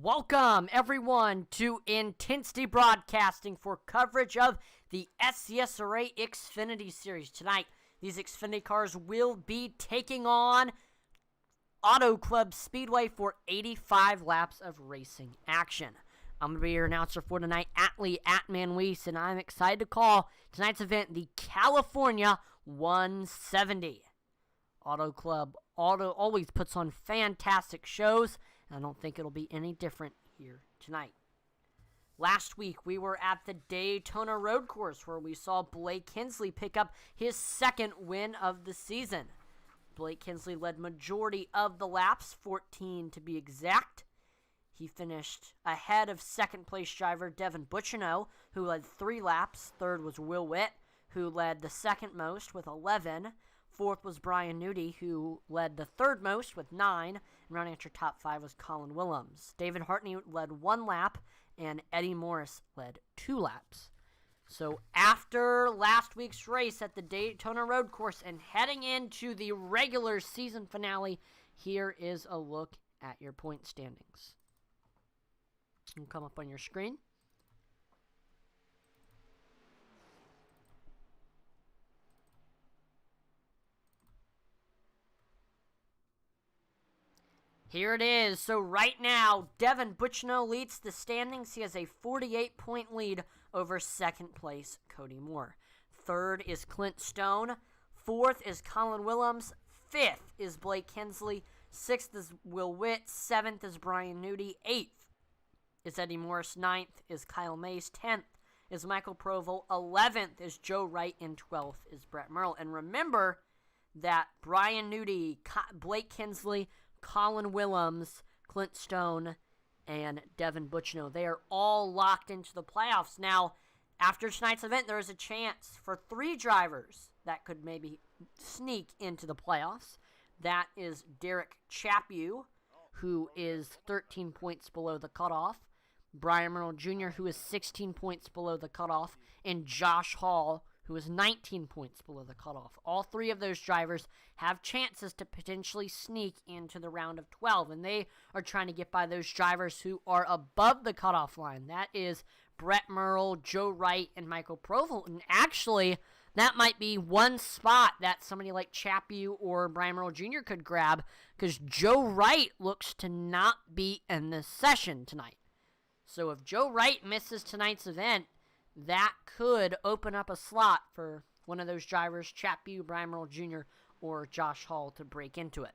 Welcome, everyone, to Intensity Broadcasting for coverage of the SCSRA Xfinity Series. Tonight, these Xfinity cars will be taking on Auto Club Speedway for 85 laps of racing action. I'm going to be your announcer for tonight, Atlee Atman-Weiss, and I'm excited to call tonight's event the California 170. Auto Club always puts on fantastic shows, and I don't think it'll be any different here tonight. Last week, we were at the Daytona Road Course, where we saw Blake Hensley pick up his second win of the season. Blake Hensley led majority of the laps, 14 to be exact. He finished ahead of second-place driver Devin Bucciano, who led 3 laps. Third was Will Witt, who led the second most with 11. Fourth was Brian Newty, who led the third most with 9. And rounding out your top 5 was Colin Willems. David Hartney led 1 lap, and Eddie Morris led 2 laps. So after last week's race at the Daytona Road Course and heading into the regular season finale, here is a look at your point standings. It'll come up on your screen. Here it is. So right now, Devin Bucciano leads the standings. He has a 48-point lead over second place Cody Moore. Third is Clint Stone. Fourth is Colin Willems. Fifth is Blake Hensley. Sixth is Will Witt. Seventh is Brian Newty. Eighth is Eddie Morris. Ninth is Kyle Mays. 10th is Michael Provo. 11th is Joe Wright. And 12th is Brett Merle. And remember that Brian Newty, Blake Hensley, Colin Willems, Clint Stone, and Devin Bucciano, they are all locked into the playoffs. Now, after tonight's event, there is a chance for 3 drivers that could maybe sneak into the playoffs. That is Derek Chaput, who is 13 points below the cutoff, Brian Merle Jr., who is 16 points below the cutoff, and Josh Hall, who is 19 points below the cutoff. All 3 of those drivers have chances to potentially sneak into the round of 12, and they are trying to get by those drivers who are above the cutoff line. That is Brett Merle, Joe Wright, and Michael Provo. And actually, that might be one spot that somebody like Chaput or Brian Merle Jr. could grab, because Joe Wright looks to not be in the session tonight. So if Joe Wright misses tonight's event, that could open up a slot for one of those drivers, Chaput, Brian Merle Jr., or Josh Hall, to break into it.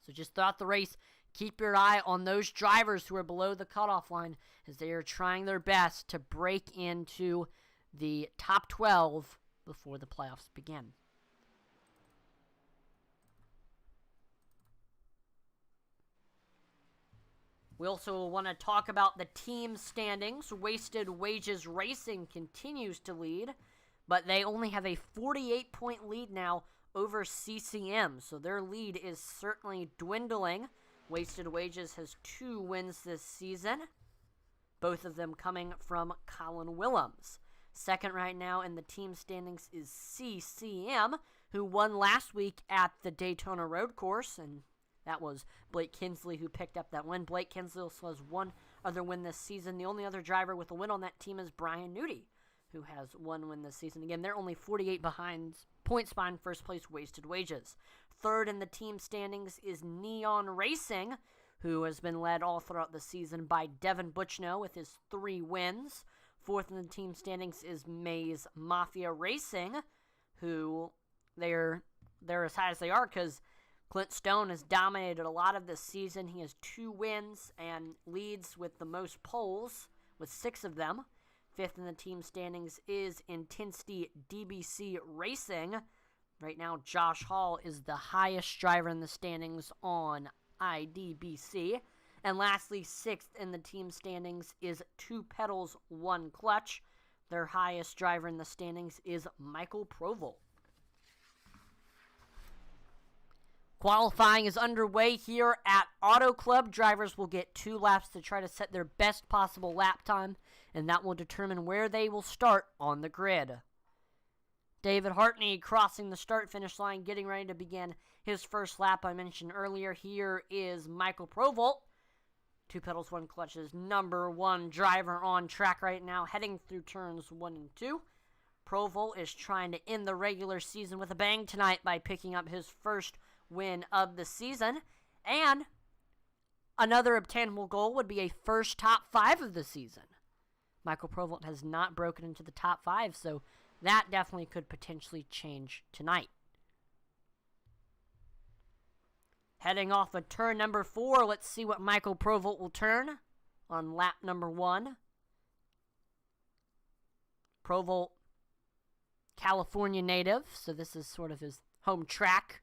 So just throughout the race, keep your eye on those drivers who are below the cutoff line, as they are trying their best to break into the top 12 before the playoffs begin. We also want to talk about the team standings. Wasted Wages Racing continues to lead, but they only have a 48-point lead now over CCM, so their lead is certainly dwindling. Wasted Wages has 2 wins this season, both of them coming from Colin Willems. Second right now in the team standings is CCM, who won last week at the Daytona Road Course, and that was Blake Hensley who picked up that win. Blake Hensley also has 1 other win this season. The only other driver with a win on that team is Brian Newty, who has 1 win this season. Again, they're only 48 points behind first place Wasted Wages. Third in the team standings is Neon Racing, who has been led all throughout the season by Devin Bucciano with his 3 wins. Fourth in the team standings is Mays Mafia Racing, who they're as high as they are because Clint Stone has dominated a lot of this season. He has 2 wins and leads with the most poles, with 6 of them. Fifth in the team standings is Intensity DBC Racing. Right now, Josh Hall is the highest driver in the standings on IDBC. And lastly, 6th in the team standings is 2 Pedals, 1 Clutch. Their highest driver in the standings is Michael Provo. Qualifying is underway here at Auto Club. Drivers will get 2 laps to try to set their best possible lap time, and that will determine where they will start on the grid. David Hartney crossing the start-finish line, getting ready to begin his first lap I mentioned earlier. Here is Michael Provo Two pedals, one clutches, number one driver on track right now, heading through turns 1 and 2. Proval is trying to end the regular season with a bang tonight by picking up his first win of the season. And another obtainable goal would be a first top 5 of the season. Michael Proval has not broken into the top 5, so that definitely could potentially change tonight. Heading off of turn number 4, let's see what Michael Proval will turn on lap number 1. Proval, California native, so this is sort of his home track.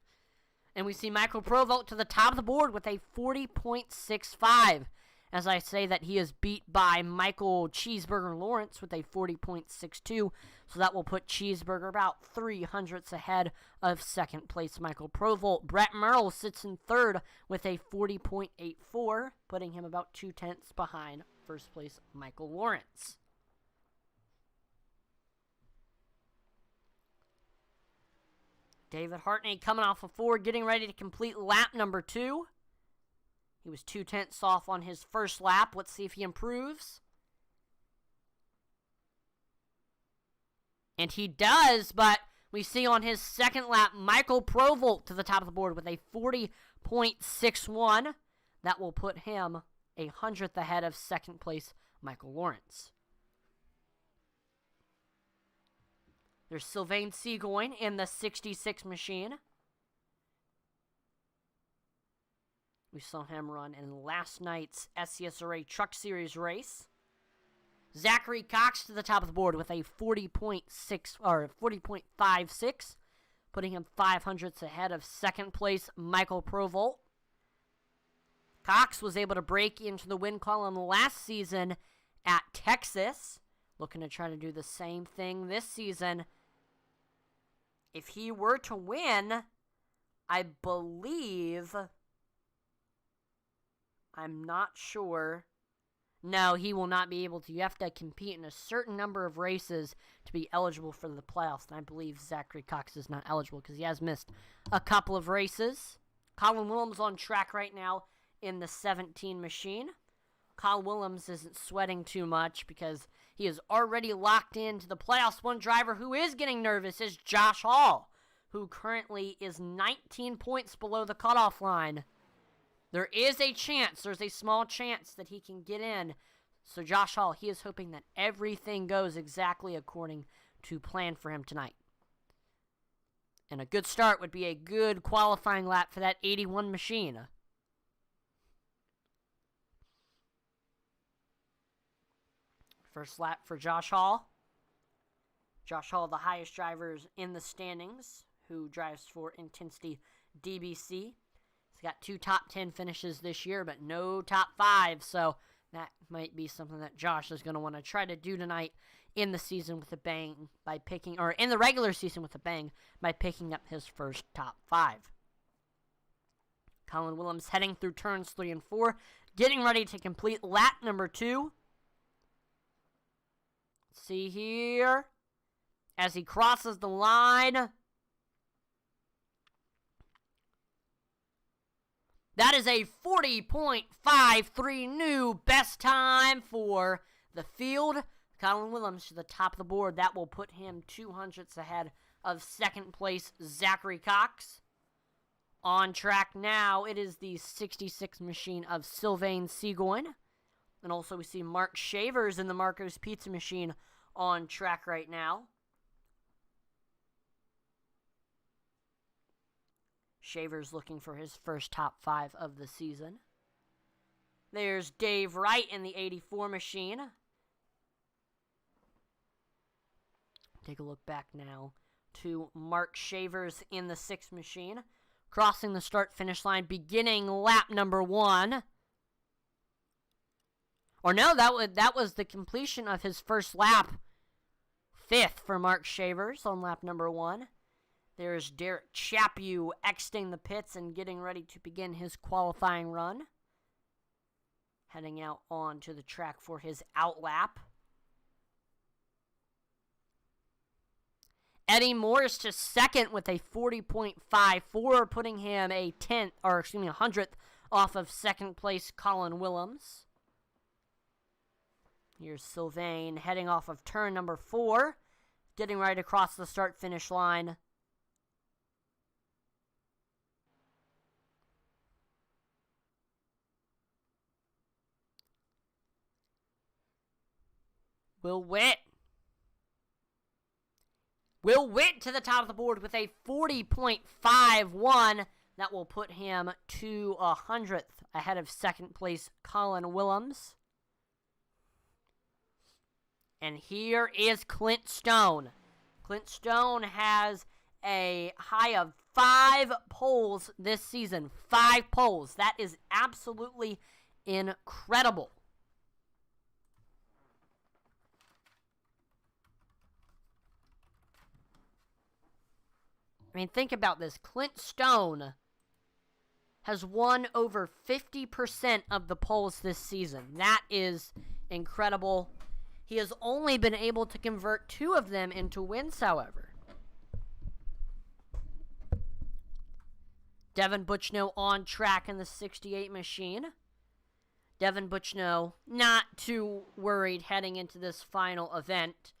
And we see Michael Proval to the top of the board with a 40.65. As I say that, he is beat by Michael Cheeseburger Lawrence with a 40.62. So that will put Cheeseburger about 300ths ahead of second place Michael Proval. Brett Merle sits in third with a 40.84, putting him about 0.2 behind first place Michael Lawrence. David Hartney coming off of 4, getting ready to complete lap number 2. He was 0.2 off on his first lap. Let's see if he improves. And he does, but we see on his second lap, Michael Proval to the top of the board with a 40.61. That will put him 100th ahead of second place Michael Lawrence. There's Sylvain Seagoin in the 66 machine. We saw him run in last night's SCSRA Truck Series race. Zachary Cox to the top of the board with a 40.56, putting him 500ths ahead of second place Michael Proval. Cox was able to break into the win column last season at Texas, looking to try to do the same thing this season. If he were to win, I believe, I'm not sure. No, he will not be able to. You have to compete in a certain number of races to be eligible for the playoffs. And I believe Zachary Cox is not eligible because he has missed a couple of races. Colin Willems on track right now in the 17 machine. Colin Willems isn't sweating too much because he is already locked into the playoffs. One driver who is getting nervous is Josh Hall, who currently is 19 points below the cutoff line. There is a chance, there's a small chance that he can get in. So Josh Hall, he is hoping that everything goes exactly according to plan for him tonight. And a good start would be a good qualifying lap for that 81 machine. First lap for Josh Hall. Josh Hall, the highest drivers in the standings, who drives for Intensity DBC. He's got 2 top 10 finishes this year, but no top 5, so that might be something that Josh is going to want to try to do tonight in the season with a bang by picking, or in the regular season with a bang by picking up his first top 5. Colin Willems heading through turns 3 and 4, getting ready to complete lap number 2. Let's see here. As he crosses the line, that is a 40.53 new best time for the field. Colin Willems to the top of the board. That will put him 200ths ahead of second place Zachary Cox. On track now, it is the 66 machine of Sylvain Seagoin. And also we see Mark Shavers in the Marco's Pizza machine on track right now. Shavers looking for his first top 5 of the season. There's Dave Wright in the 84 machine. Take a look back now to Mark Shavers in the 6 machine. Crossing the start-finish line, beginning lap number 1. Or no, that was the completion of his first lap. 5th for Mark Shavers on lap number 1. There's Derek Chaput exiting the pits and getting ready to begin his qualifying run. Heading out onto the track for his out lap. Eddie Morris to second with a 40.54, putting him a 100th off of second place Colin Willems. Here's Sylvain heading off of turn number 4, getting right across the start-finish line. Will Witt to the top of the board with a 40.51. That will put him to 100th ahead of second place Colin Willems. And here is Clint Stone. Clint Stone has a high of 5 poles this season. 5 poles. That is absolutely incredible. I mean, think about this. Clint Stone has won over 50% of the poles this season. That is incredible. He has only been able to convert 2 of them into wins, however. Devin Buchno on track in the 68 machine. Devin Buchno not too worried heading into this final event.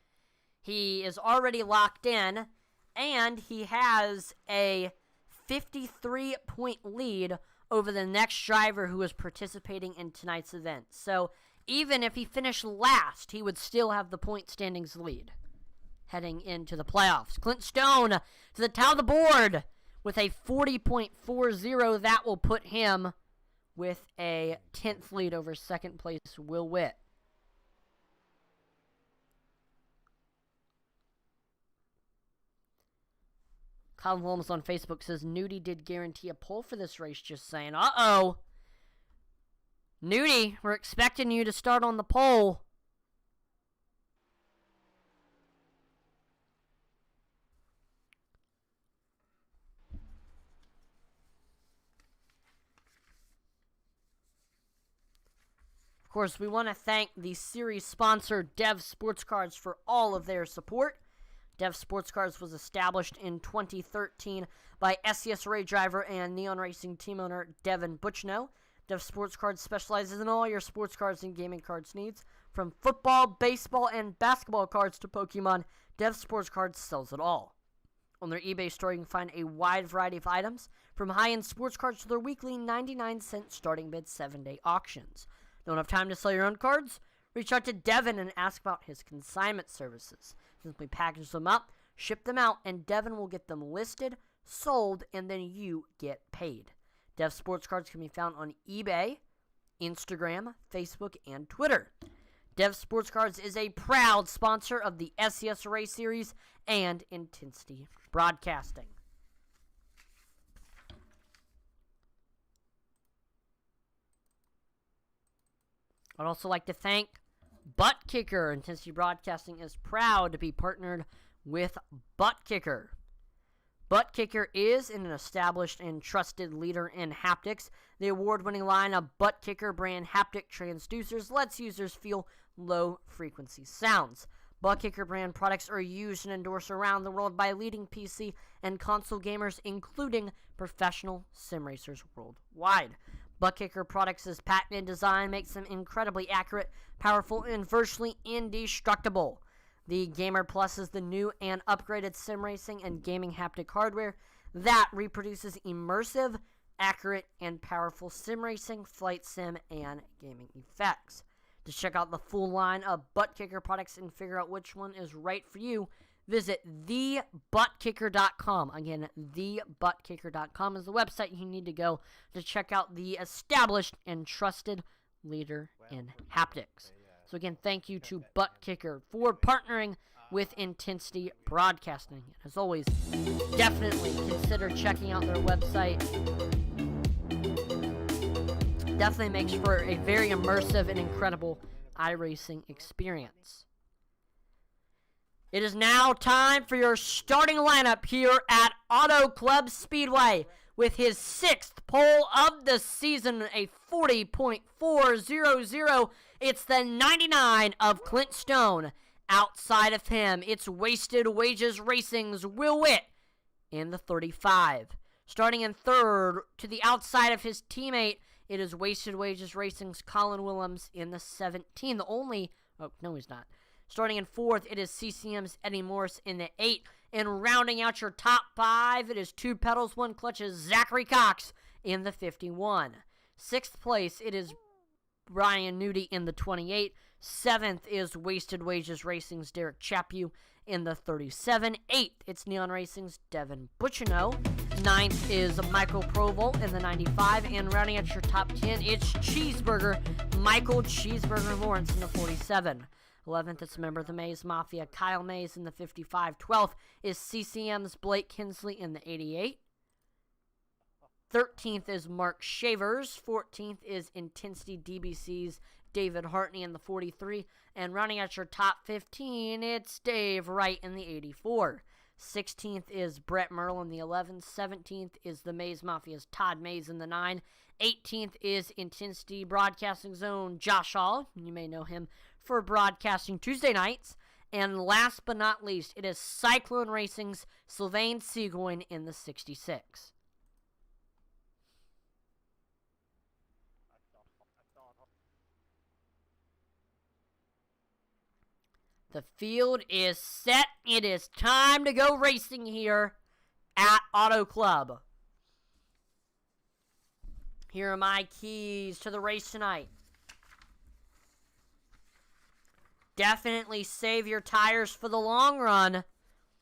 He is already locked in, and he has a 53-point lead over the next driver who is participating in tonight's event. So even if he finished last, he would still have the point standings lead heading into the playoffs. Clint Stone to the top of the board with a 40.40. That will put him with a 10th lead over second place Will Witt. Colin Holmes on Facebook says, Nudie did guarantee a pole for this race, just saying. Uh-oh. Nudie, we're expecting you to start on the pole. Of course, we want to thank the series sponsor, Dev Sports Cards, for all of their support. Dev Sports Cars was established in 2013 by SCSRA driver and Neon Racing team owner Devin Buchno. Dev Sports Cards specializes in all your sports cards and gaming cards needs. From football, baseball, and basketball cards to Pokemon, Dev Sports Cards sells it all. On their eBay store, you can find a wide variety of items, from high-end sports cards to their weekly 99-cent starting bid 7-day auctions. Don't have time to sell your own cards? Reach out to Devin and ask about his consignment services. Simply package them up, ship them out, and Devin will get them listed, sold, and then you get paid. Dev Sports Cards can be found on eBay, Instagram, Facebook, and Twitter. Dev Sports Cards is a proud sponsor of the SCSRA series and Intensity Broadcasting. I'd also like to thank Butt Kicker. Intensity Broadcasting is proud to be partnered with Butt Kicker. Butt Kicker is an established and trusted leader in haptics. The award-winning line of Butt Kicker brand haptic transducers lets users feel low-frequency sounds. Butt Kicker brand products are used and endorsed around the world by leading PC and console gamers, including professional sim racers worldwide. Butt Kicker products' patented design makes them incredibly accurate, powerful, and virtually indestructible. The Gamer Plus is the new and upgraded sim racing and gaming haptic hardware that reproduces immersive, accurate, and powerful sim racing, flight sim, and gaming effects. To check out the full line of Butt Kicker products and figure out which one is right for you, visit thebuttkicker.com. Again, thebuttkicker.com is the website you need to go to check out the established and trusted leader in haptics. So again, thank you to Butt Kicker for partnering with Intensity Broadcasting. As always, definitely consider checking out their website. Definitely makes for a very immersive and incredible iRacing experience. It is now time for your starting lineup here at Auto Club Speedway. With his 6th pole of the season, a 40.400, it's the 99 of Clint Stone. Outside of him, it's Wasted Wages Racing's Will Witt in the 35. Starting in third, to the outside of his teammate, it is Wasted Wages Racing's Colin Willems in the 17. Oh, no, he's not. Starting in 4th, it is CCM's Eddie Morris in the 8. And rounding out your top 5, it is 2 pedals, 1 clutch's Zachary Cox in the 51. 6th place, it is Brian Nudie in the 28. 7th is Wasted Wages Racing's Derek Chaput in the 37. 8th, it's Neon Racing's Devin Bucciano. 9th is Michael Proval in the 95. And rounding out your top 10, it's Michael Cheeseburger Lawrence in the 47. 11th, it's a member of the Mays Mafia, Kyle Mays in the 55. 12th is CCM's Blake Kinsley in the 88. 13th is Mark Shavers. 14th is Intensity DBC's David Hartney in the 43. And rounding out your top 15, it's Dave Wright in the 84. 16th is Brett Merle in the 11. 17th is the Mays Mafia's Todd Mays in the 9. 18th is Intensity Broadcasting Zone Josh Hall. You may know him for broadcasting Tuesday nights. And last but not least, it is Cyclone Racing's Sylvain Seagoin in the 66. The field is set. It is time to go racing here at Auto Club. Here are my keys to the race tonight. Definitely save your tires for the long run.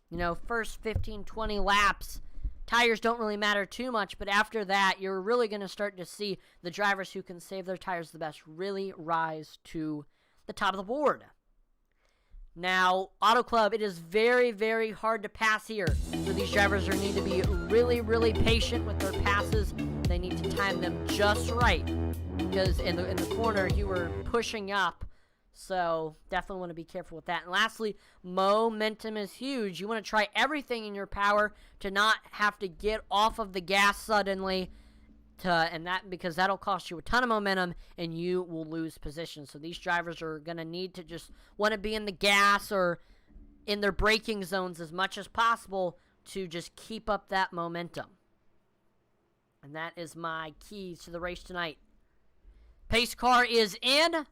You know, first 15, 20 laps, tires don't really matter too much, but after that, you're really going to start to see the drivers who can save their tires the best really rise to the top of the board. Now, Auto Club, it is very, very hard to pass here. So these drivers need to be really, really patient with their passes. They need to time them just right. Because in the corner, you were pushing up. So definitely want to be careful with that. And lastly, momentum is huge. You want to try everything in your power to not have to get off of the gas suddenly. Because that'll cost you a ton of momentum and you will lose position. So these drivers are going to need to just want to be in the gas or in their braking zones as much as possible to just keep up that momentum. And that is my keys to the race tonight. Pace car is in.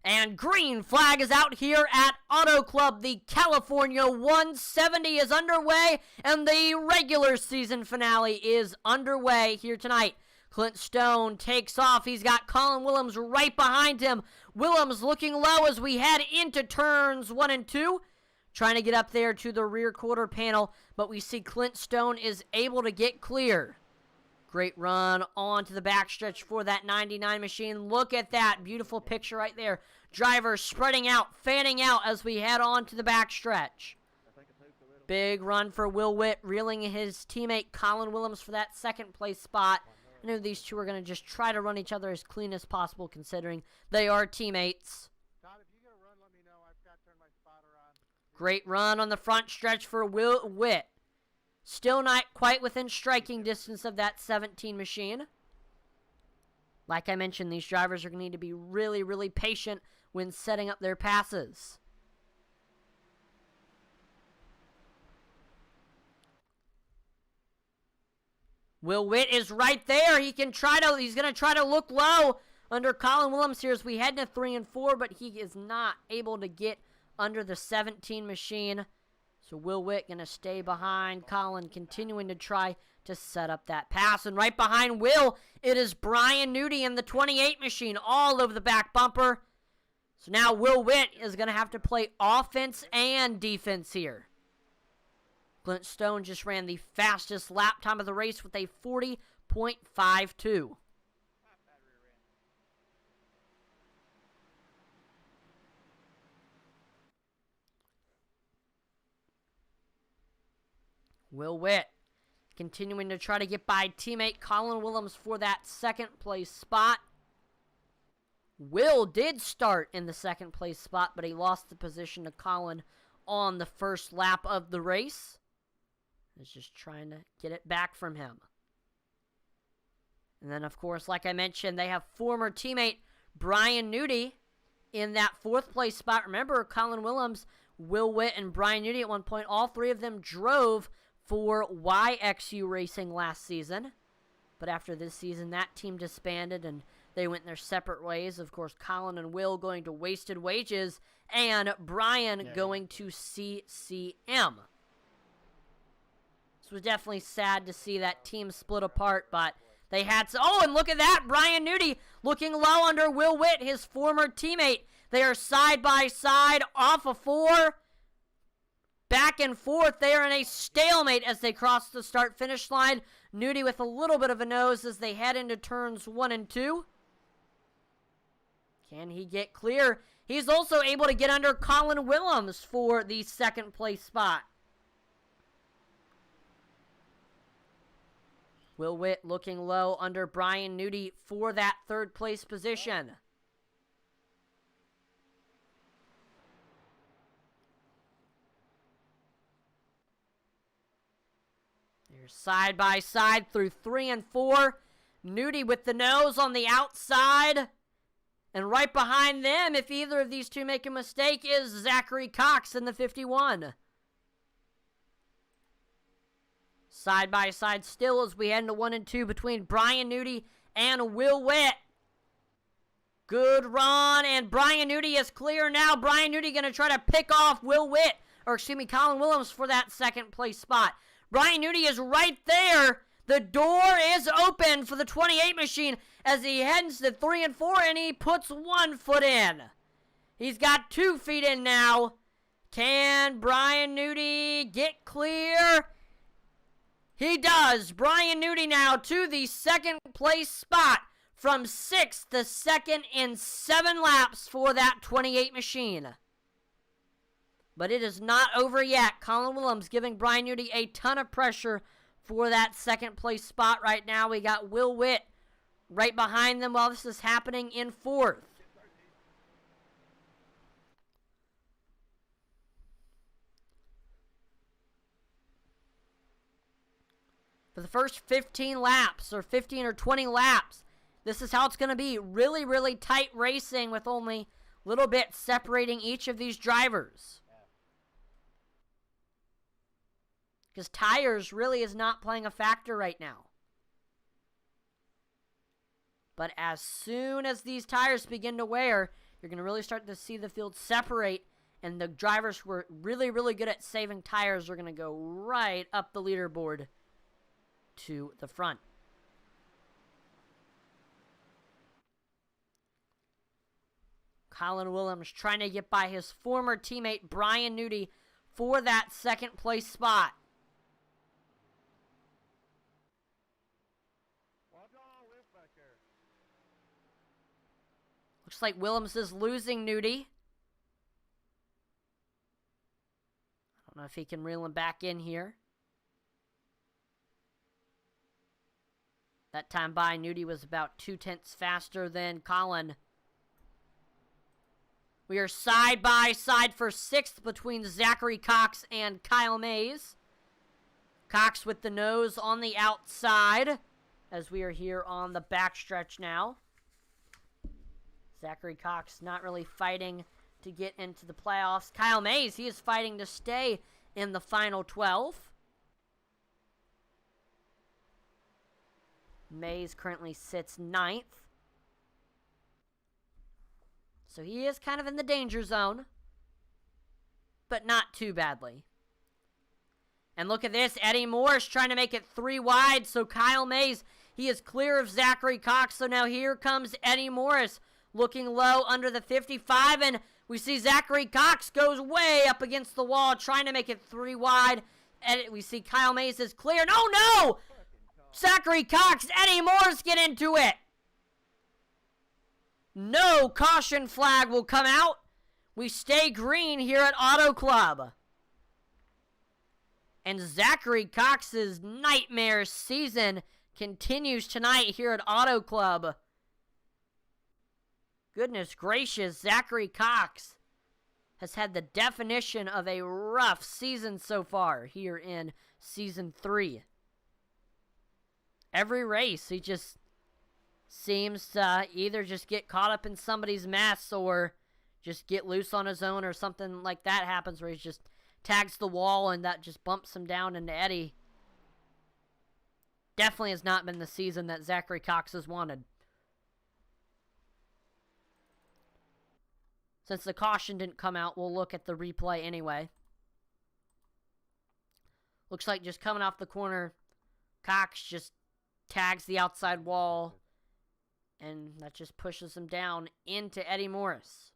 And green flag is out here at Auto Club. The California 170 is underway, and the regular season finale is underway here tonight. Clint Stone takes off. He's got Colin Willems right behind him. Willems looking low as we head into turns 1 and 2. Trying to get up there to the rear quarter panel, but we see Clint Stone is able to get clear. Great run onto the backstretch for that 99 machine. Look at that beautiful picture right there. Drivers spreading out, fanning out as we head on to the backstretch. Big run for Will Witt, reeling his teammate Colin Willems for that second place spot. I know these two are going to just try to run each other as clean as possible considering they are teammates. Tom, if you get a run, let me know. I've got to turn my spotter on. Great run on the front stretch for Will Witt. Still not quite within striking distance of that 17 machine. Like I mentioned, these drivers are going to need to be really, really patient when setting up their passes. Will Witt is right there. He's going to try to look low under Colin Willems here as we head to 3 and 4, but he is not able to get under the 17 machine. So Will Witt going to stay behind Colin, continuing to try to set up that pass. And right behind Will, it is Brian Nudie in the 28 machine all over the back bumper. So now Will Witt is going to have to play offense and defense here. Clint Stone just ran the fastest lap time of the race with a 40.52. Will Witt continuing to try to get by teammate Colin Willems for that second place spot. Will did start in the second place spot, but he lost the position to Colin on the first lap of the race. He's just trying to get it back from him. And then, of course, like I mentioned, they have former teammate Brian Nudie in that fourth place spot. Remember, Colin Willems, Will Witt, and Brian Nudie at one point, all three of them drove for YXU Racing last season. But after this season, that team disbanded and they went their separate ways. Of course, Colin and Will going to Wasted Wages and Brian going to CCM. This was definitely sad to see that team split apart, but they had to. Oh, and look at that. Brian Nudie looking low under Will Witt, his former teammate. They are side by side off of 4. Back and forth. They are in a stalemate as they cross the start-finish line. Nudie with a little bit of a nose as they head into turns 1 and 2. Can he get clear? He's also able to get under Colin Willems for the second place spot. Will Witt looking low under Brian Nudie for that third place position. They're side by side through 3 and 4. Nudie with the nose on the outside. And right behind them, if either of these two make a mistake, is Zachary Cox in the 51. Side by side still as we head into 1 and 2 between Brian Nudie and Will Witt. Good run, and Brian Nudie is clear now. Brian Nudie going to try to pick off Colin Willems for that second place spot. Brian Nudie is right there. The door is open for the 28 machine as he heads to 3 and 4, and he puts 1 foot in. He's got 2 feet in now. Can Brian Nudie get clear? He does. Brian Nudie now to the second place spot from 6th to 2nd in 7 laps for that 28 machine. But it is not over yet. Colin Willems giving Brian Nudie a ton of pressure for that second place spot right now. We got Will Witt right behind them while this is happening in 4th. For the first 15 laps, or 15 or 20 laps, this is how it's going to be. Really, really tight racing with only little bits separating each of these drivers. Because tires really is not playing a factor right now. But as soon as these tires begin to wear, you're going to really start to see the field separate, and the drivers who are really, really good at saving tires are going to go right up the leaderboard to the front. Colin Willems trying to get by his former teammate Brian Nudie for that second place spot. Looks like Willems is losing Nudie. I don't know if he can reel him back in here. That time by, Nudie was about 0.2 faster than Colin. We are side by side for 6th between Zachary Cox and Kyle Mays. Cox with the nose on the outside as we are here on the backstretch now. Zachary Cox not really fighting to get into the playoffs. Kyle Mays, he is fighting to stay in the final 12. Mays currently sits 9th. So he is kind of in the danger zone, but not too badly. And look at this, Eddie Morris trying to make it 3 wide, so Kyle Mays, he is clear of Zachary Cox, so now here comes Eddie Morris looking low under the 55, and we see Zachary Cox goes way up against the wall trying to make it 3 wide, and we see Kyle Mays is clear, and oh no! Zachary Cox, Eddie Morris get into it! No caution flag will come out. We stay green here at Auto Club. And Zachary Cox's nightmare season continues tonight here at Auto Club. Goodness gracious, Zachary Cox has had the definition of a rough season so far here in Season 3. Every race, he just seems to either just get caught up in somebody's mess or just get loose on his own, or something like that happens where he just tags the wall and that just bumps him down into Eddie. definitely has not been the season that Zachary Cox has wanted. Since the caution didn't come out, we'll look at the replay anyway. Looks like just coming off the corner, Cox just tags the outside wall, and that just pushes him down into Eddie Morris.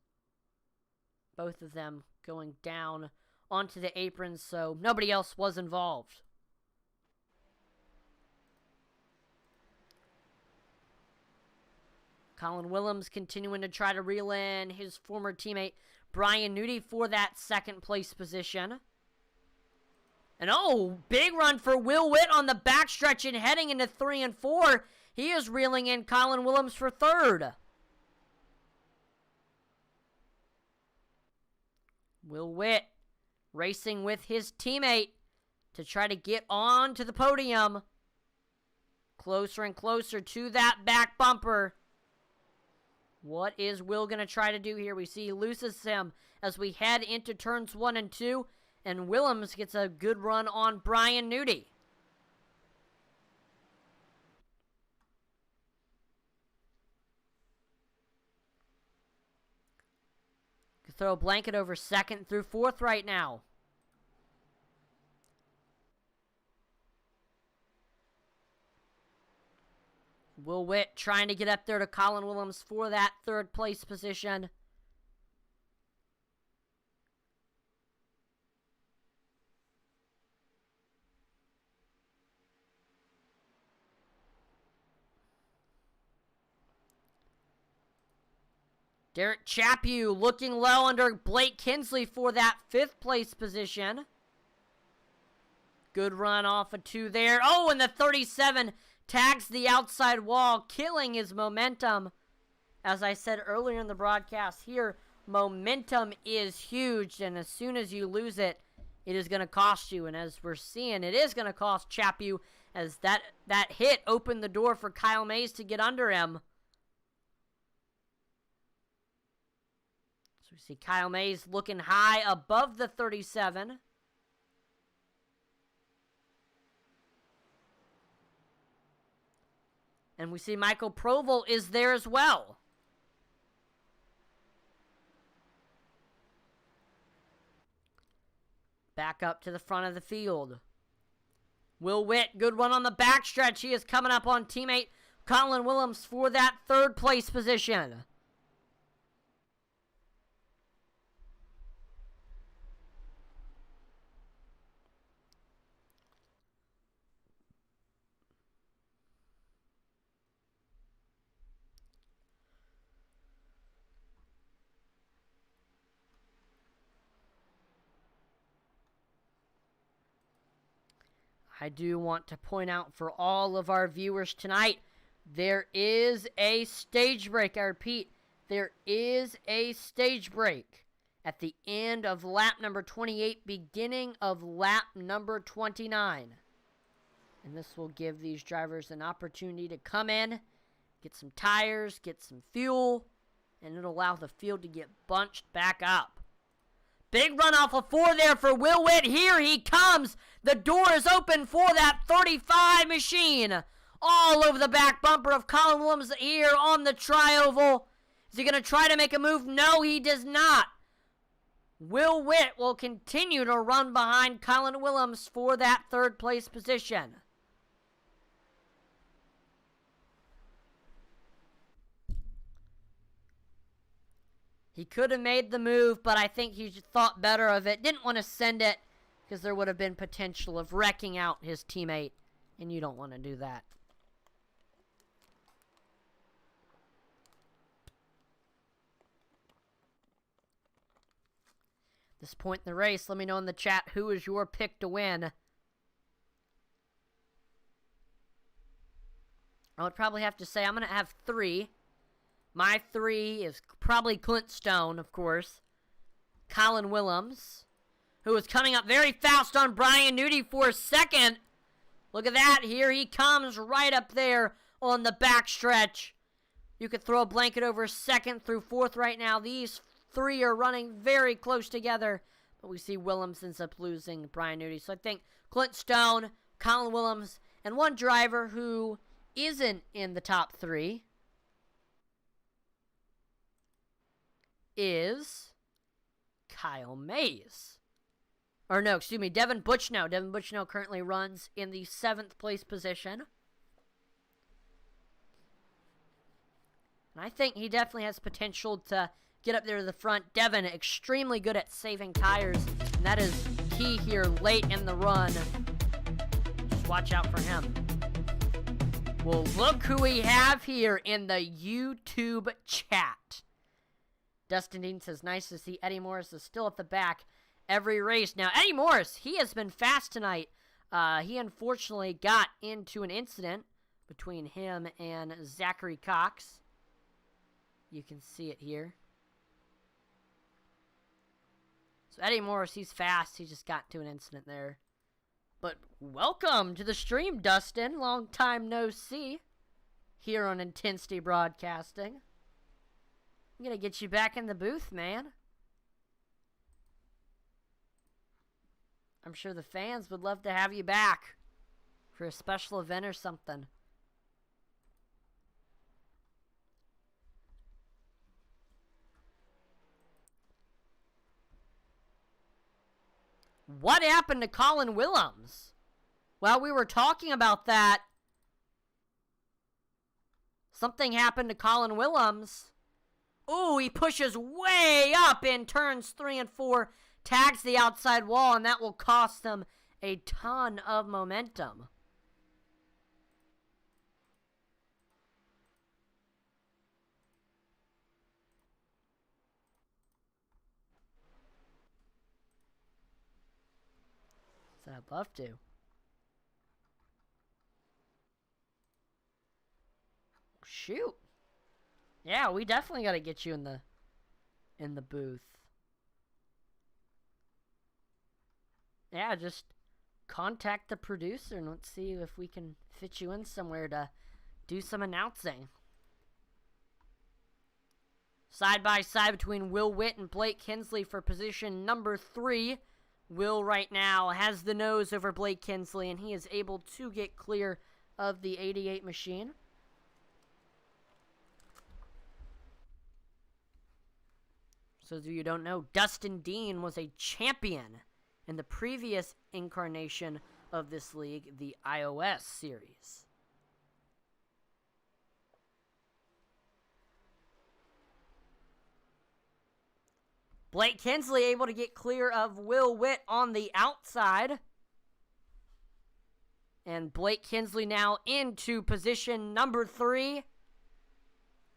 Both of them going down onto the apron, so nobody else was involved. Colin Willems continuing to try to reel in his former teammate Brian Nudie for that second place position. And big run for Will Witt on the backstretch and heading into 3 and 4. He is reeling in Colin Willems for third. Will Witt racing with his teammate to try to get on to the podium. Closer and closer to that back bumper. What is Will going to try to do here? We see he loses him as we head into turns 1 and 2. And Willems gets a good run on Brian Nudie. Could throw a blanket over 2nd through 4th right now. Will Witt trying to get up there to Colin Willems for that 3rd place position. Derek Chaput looking low under Blake Kinsley for that 5th place position. Good run off of 2 there. And the 37 tags the outside wall, killing his momentum. As I said earlier in the broadcast here, momentum is huge, and as soon as you lose it, it is going to cost you. And as we're seeing, it is going to cost Chaput, as that hit opened the door for Kyle Mays to get under him. So we see Kyle Mays looking high above the 37. And we see Michael Proval is there as well. Back up to the front of the field. Will Witt, good run on the backstretch. He is coming up on teammate Colin Willems for that 3rd place position. I do want to point out for all of our viewers tonight, there is a stage break. I repeat, there is a stage break at the end of lap number 28, beginning of lap number 29. And this will give these drivers an opportunity to come in, get some tires, get some fuel, and it'll allow the field to get bunched back up. Big run off of 4 there for Will Witt. Here he comes. The door is open for that 35 machine. All over the back bumper of Colin Willems here on the tri-oval. Is he going to try to make a move? No, he does not. Will Witt will continue to run behind Colin Willems for that 3rd place position. He could have made the move, but I think he thought better of it. Didn't want to send it because there would have been potential of wrecking out his teammate, and you don't want to do that. This point in the race, let me know in the chat who is your pick to win. I would probably have to say I'm going to have 3. My 3 is probably Clint Stone, of course. Colin Willems, who is coming up very fast on Brian Nudie for 2nd. Look at that. Here he comes right up there on the backstretch. You could throw a blanket over 2nd through 4th right now. These 3 are running very close together. But we see Willems ends up losing Brian Nudie. So I think Clint Stone, Colin Willems, And one driver who isn't in the top 3 is Kyle Mays. Or no, excuse me, Devin Buchnow. Devin Buchnow currently runs in the 7th place position. And I think he definitely has potential to get up there to the front. Devin, extremely good at saving tires, and that is key here late in the run. Just watch out for him. Well, look who we have here in the YouTube chat. Dustin Dean says, nice to see Eddie Morris is still at the back every race. Now, Eddie Morris, he has been fast tonight. He unfortunately got into an incident between him and Zachary Cox. You can see it here. So Eddie Morris, he's fast. He just got into an incident there. But welcome to the stream, Dustin. Long time no see here on Intensity Broadcasting. I'm going to get you back in the booth, man. I'm sure the fans would love to have you back for a special event or something. What happened to Colin Willems? Well, we were talking about that. Something happened to Colin Willems. Ooh, he pushes way up in turns 3 and 4, tags the outside wall, and that will cost them a ton of momentum. So I'd love to. Shoot. Yeah, we definitely got to get you in the booth. Yeah, just contact the producer and let's see if we can fit you in somewhere to do some announcing. Side by side between Will Witt and Blake Kinsley for position number 3. Will right now has the nose over Blake Kinsley, and he is able to get clear of the 88 machine. So those of you who don't know, Dustin Dean was a champion in the previous incarnation of this league, the iOS series. Blake Kinsley able to get clear of Will Witt on the outside. And Blake Kinsley now into position number 3.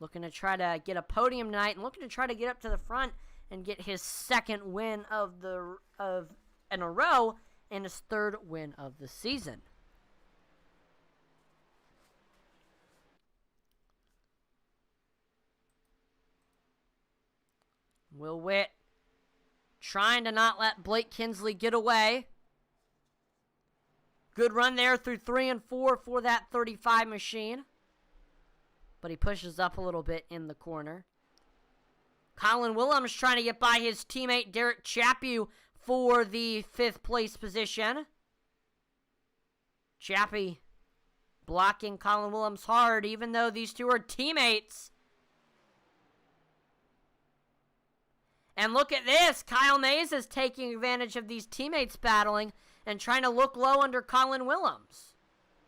Looking to try to get a podium tonight and looking to try to get up to the front and get his 2nd win in a row and his 3rd win of the season. Will Witt trying to not let Blake Kinsley get away. Good run there through 3 and 4 for that 35 machine. But he pushes up a little bit in the corner. Colin Willems trying to get by his teammate Derek Chappie for the 5th place position. Chappie blocking Colin Willems hard, even though these two are teammates. And look at this. Kyle Mays is taking advantage of these teammates battling and trying to look low under Colin Willems.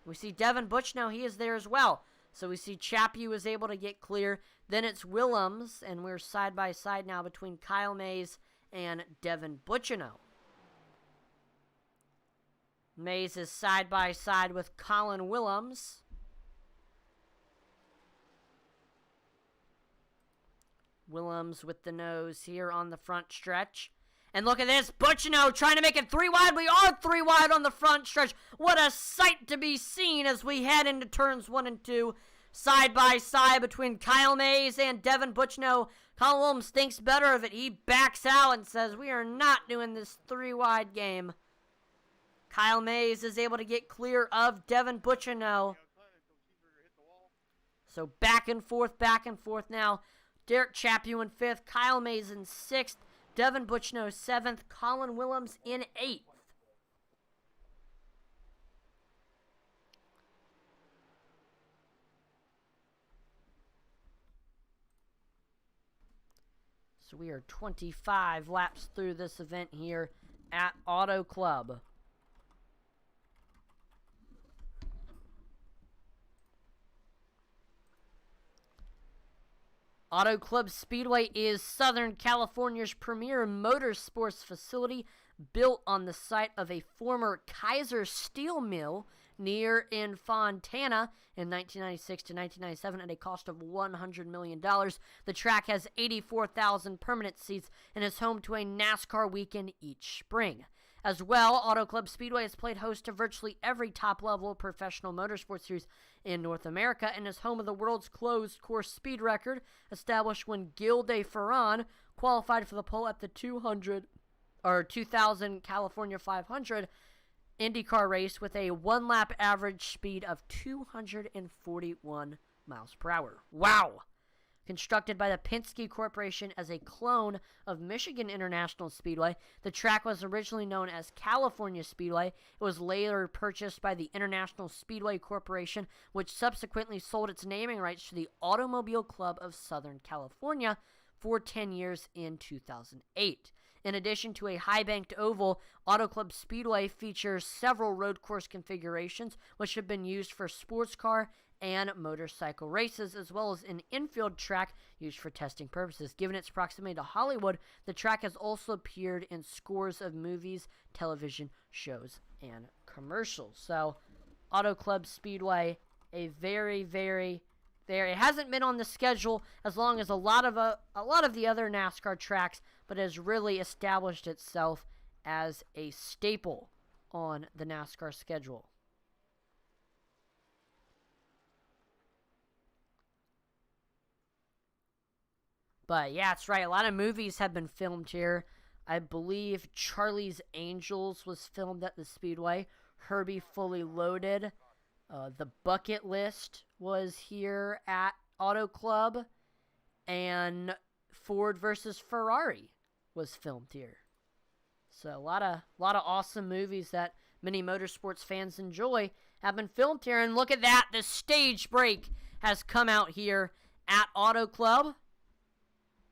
We see Devin Buchnow. He is there as well. So we see Chappie was able to get clear. Then it's Willems, and we're side by side now between Kyle Mays and Devin Buchnow. Mays is side by side with Colin Willems. Willems with the nose here on the front stretch. And look at this, Buchnow trying to make it 3 wide. We are 3 wide on the front stretch. What a sight to be seen as we head into turns 1 and 2. Side by side between Kyle Mays and Devin Buchnow. Colin Willems thinks better of it. He backs out and says, we are not doing this 3 wide game. Kyle Mays is able to get clear of Devin Buchnow. So back and forth now. Derek Chappie in 5th, Kyle Mays in 6th, Devin Buchnow 7th, Colin Willems in 8th. So we are 25 laps through this event here at Auto Club. Auto Club Speedway is Southern California's premier motorsports facility, built on the site of a former Kaiser steel mill near in Fontana in 1996 to 1997 at a cost of $100 million. The track has 84,000 permanent seats and is home to a NASCAR weekend each spring. As well, Auto Club Speedway has played host to virtually every top-level professional motorsports series in North America and is home of the world's closed-course speed record, established when Gil de Ferran qualified for the pole at the 2000 California 500 IndyCar race with a one-lap average speed of 241 miles per hour. Wow! Constructed by the Penske Corporation as a clone of Michigan International Speedway, the track was originally known as California Speedway. It was later purchased by the International Speedway Corporation, which subsequently sold its naming rights to the Automobile Club of Southern California for 10 years in 2008. In addition to a high-banked oval, Auto Club Speedway features several road course configurations, which have been used for sports car and motorcycle races, as well as an infield track used for testing purposes. Given its proximity to Hollywood, the track has also appeared in scores of movies, television shows, and commercials. So, Auto Club Speedway, a very, very, very... It hasn't been on the schedule as long as a lot of the other NASCAR tracks, but has really established itself as a staple on the NASCAR schedule. But yeah, that's right. A lot of movies have been filmed here. I believe Charlie's Angels was filmed at the Speedway. Herbie Fully Loaded. The Bucket List was here at Auto Club. And Ford versus Ferrari was filmed here. So a lot of awesome movies that many motorsports fans enjoy have been filmed here. And look at that. The stage break has come out here at Auto Club.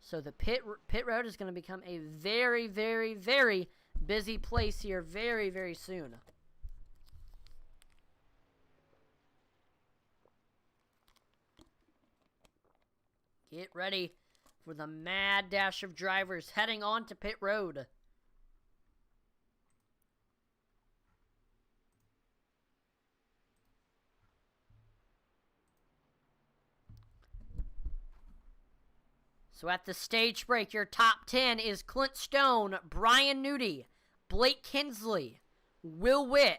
So the pit road is going to become a very, very, very busy place here very, very soon. Get ready for the mad dash of drivers heading on to pit road. So at the stage break, your top 10 is Clint Stone, Brian Newty, Blake Kinsley, Will Witt,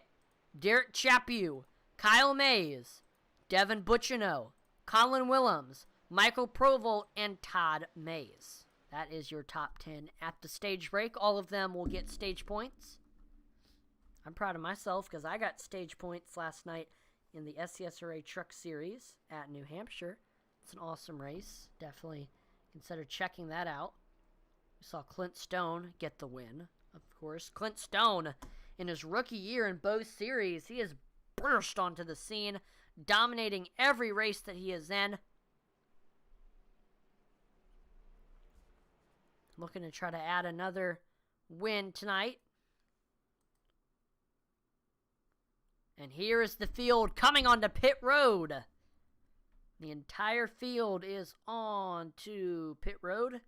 Derek Chappue, Kyle Mays, Devin Bucciano, Colin Willems, Michael Provolt, and Todd Mays. That is your top 10 at the stage break. All of them will get stage points. I'm proud of myself because I got stage points last night in the SCSRA Truck Series at New Hampshire. It's an awesome race. Definitely consider checking that out. We saw Clint Stone get the win, of course. Clint Stone, in his rookie year in both series, he has burst onto the scene, dominating every race that he is in. Looking to try to add another win tonight. And here is the field coming onto pit road. The entire field is on to pit road.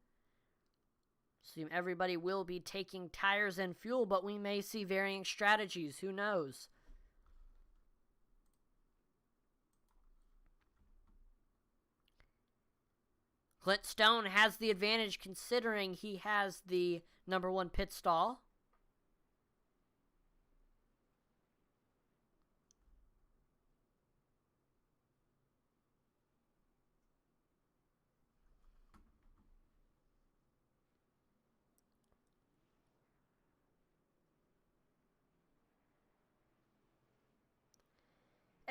Assume everybody will be taking tires and fuel, but we may see varying strategies. Who knows? Clint Stone has the advantage considering he has the number 1 pit stall.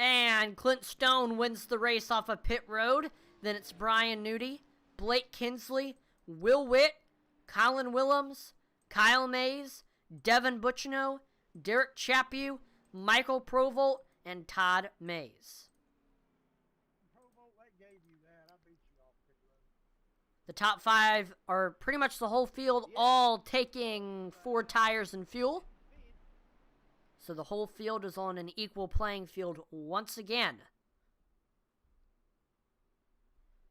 And Clint Stone wins the race off of pit road. Then it's Brian Newty, Blake Kinsley, Will Witt, Colin Willems, Kyle Mays, Devin Bucciano, Derek Chappue, Michael Provolt, and Todd Mays. Provolt, that gave you that. I beat you off pit The top 5 are pretty much the whole field, all taking 4 tires and fuel. So the whole field is on an equal playing field once again.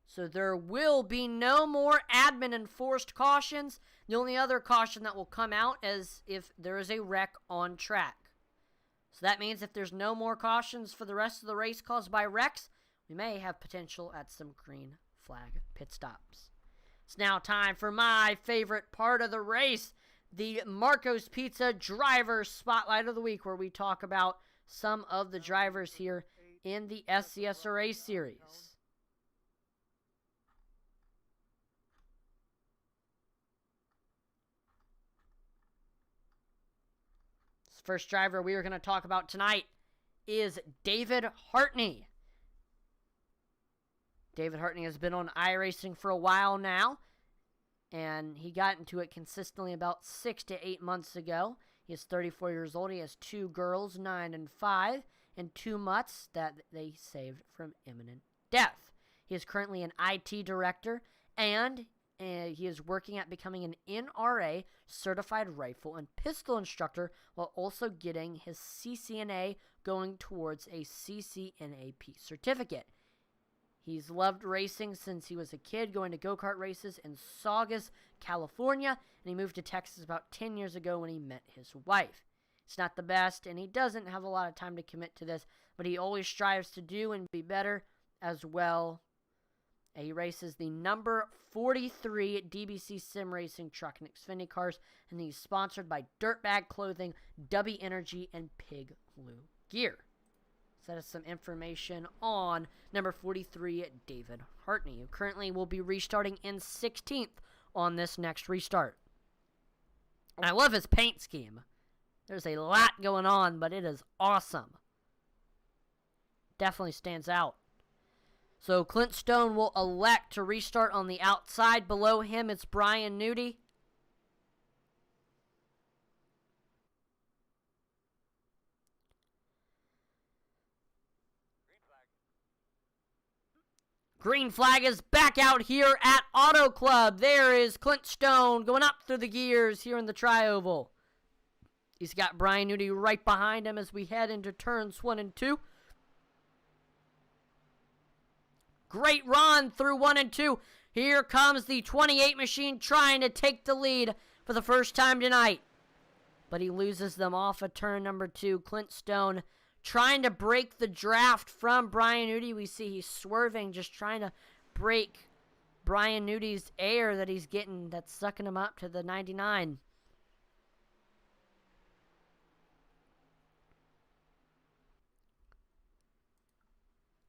So there will be no more admin enforced cautions. The only other caution that will come out is if there is a wreck on track. So that means if there's no more cautions for the rest of the race caused by wrecks, we may have potential at some green flag pit stops. It's now time for my favorite part of the race, the Marco's Pizza Driver Spotlight of the Week, where we talk about some of the drivers here in the SCSRA series. This first driver we are going to talk about tonight is David Hartney. David Hartney has been on iRacing for a while now, and he got into it consistently about 6 to 8 months ago. He is 34 years old. He has 2 girls, 9 and 5, and 2 mutts that they saved from imminent death. He is currently an IT director, and he is working at becoming an NRA certified rifle and pistol instructor while also getting his CCNA, going towards a CCNAP certificate. He's loved racing since he was a kid, going to go-kart races in Saugus, California, and he moved to Texas about 10 years ago when he met his wife. It's not the best, and he doesn't have a lot of time to commit to this, but he always strives to do and be better as well. He races the number 43 DBC Sim Racing truck and Xfinity cars, and he's sponsored by Dirtbag Clothing, W Energy, and Pig Blue Gear. So that is some information on number 43, David Hartney, who currently will be restarting in 16th on this next restart. And I love his paint scheme. There's a lot going on, but it is awesome. Definitely stands out. So Clint Stone will elect to restart on the outside. Below him, it's Brian Nudie. Green flag is back out here at Auto Club. There is Clint Stone going up through the gears here in the tri-oval. He's got Brian Nudie right behind him as we head into turns 1 and 2. Great run through 1 and 2. Here comes the 28 machine trying to take the lead for the first time tonight. But he loses them off of turn number 2. Clint Stone trying to break the draft from Brian Nudie. We see he's swerving, just trying to break Brian Nudie's air that he's getting, that's sucking him up to the 99.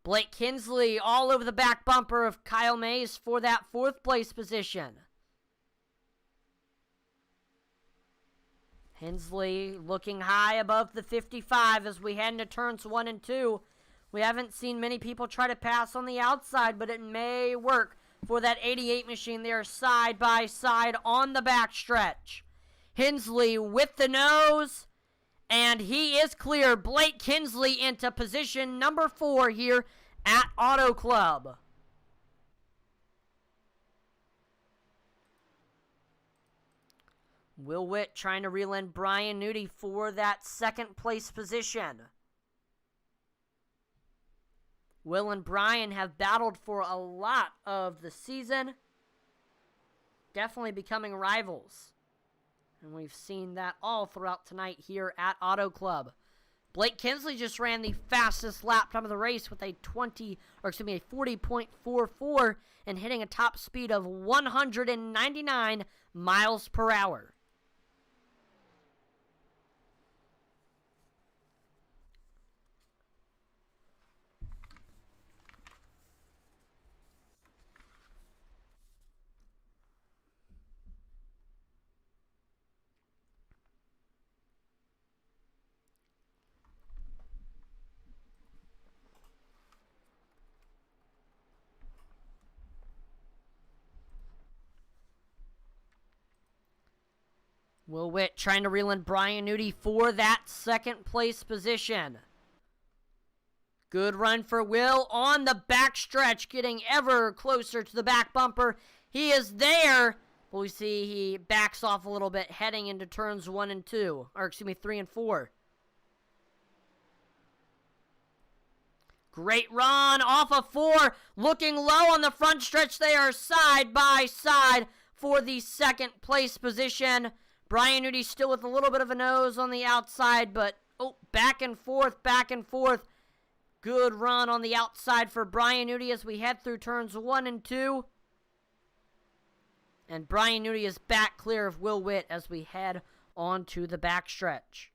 Blake Kinsley all over the back bumper of Kyle Mays for that 4th place position. Hensley looking high above the 55 as we head into turns 1 and 2. We haven't seen many people try to pass on the outside, but it may work for that 88 machine there side by side on the backstretch. Hensley with the nose, and he is clear. Blake Kinsley into position number 4 here at Auto Club. Will Witt trying to reel in Brian Nudie for that 2nd place position. Will and Brian have battled for a lot of the season. Definitely becoming rivals. And we've seen that all throughout tonight here at Auto Club. Blake Kinsley just ran the fastest lap time of the race with a 40.44 and hitting a top speed of 199 miles per hour. Will Witt trying to reel in Brian Nudie for that 2nd place position. Good run for Will on the backstretch, getting ever closer to the back bumper. He is there, but we see he backs off a little bit heading into turns 1 and 2. Or, excuse me, 3 and 4. Great run off of 4. Looking low on the front stretch. They are side by side for the second place position. Brian Newty still with a little bit of a nose on the outside, but back and forth, back and forth. Good run on the outside for Brian Newty as we head through turns 1 and 2. And Brian Newty is back clear of Will Witt as we head onto the backstretch.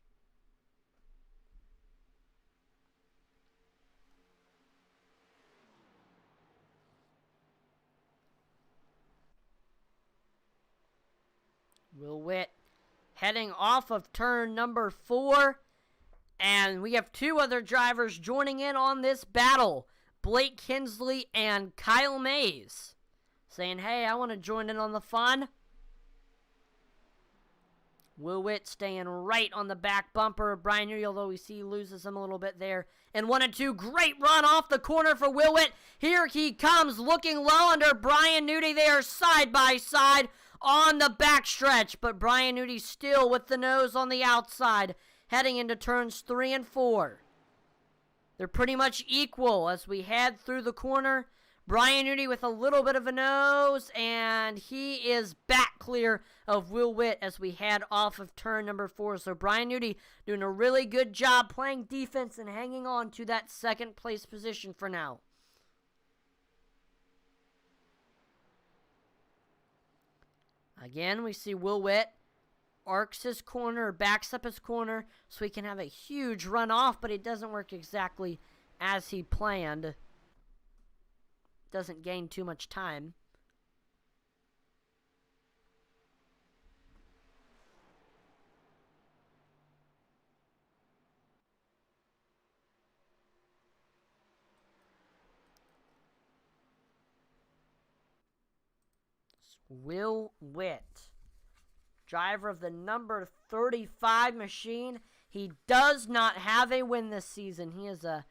Will Witt heading off of turn number 4. And we have 2 other drivers joining in on this battle. Blake Kinsley and Kyle Mays. Saying, hey, I want to join in on the fun. Will Witt staying right on the back bumper. Brian Newty, although we see he loses him a little bit there. And 1 and 2, great run off the corner for Will Witt. Here he comes, looking low under Brian Newty. They are side by side on the backstretch. But Brian Newty still with the nose on the outside, heading into turns 3 and 4. They're pretty much equal as we head through the corner. Brian Newty with a little bit of a nose, and he is back clear of Will Witt as we head off of turn number 4. So Brian Newty doing a really good job playing defense and hanging on to that second place position for now. Again, we see Will Witt arcs his corner, backs up his corner, so he can have a huge run off, but it doesn't work exactly as he planned. Doesn't gain too much time. Will Witt, driver of the number 35 machine. He does not have a win this season. He is a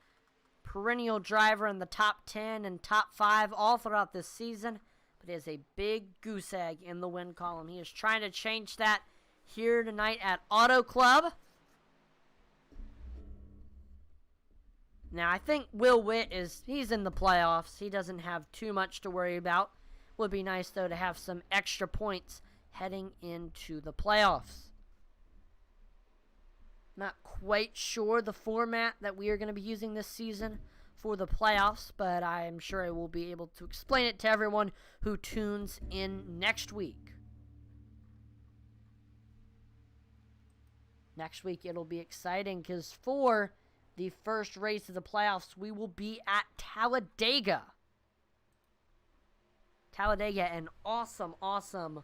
perennial driver in the top 10 and top 5 all throughout this season, but he has a big goose egg in the win column. He is trying to change that here tonight at Auto Club. Now, I think Will Witt he's in the playoffs. He doesn't have too much to worry about. Would be nice, though, to have some extra points heading into the playoffs. Not quite sure the format that we are going to be using this season for the playoffs, but I am sure I will be able to explain it to everyone who tunes in next week. Next week it'll be exciting because for the first race of the playoffs, we will be at Talladega. Talladega, an awesome, awesome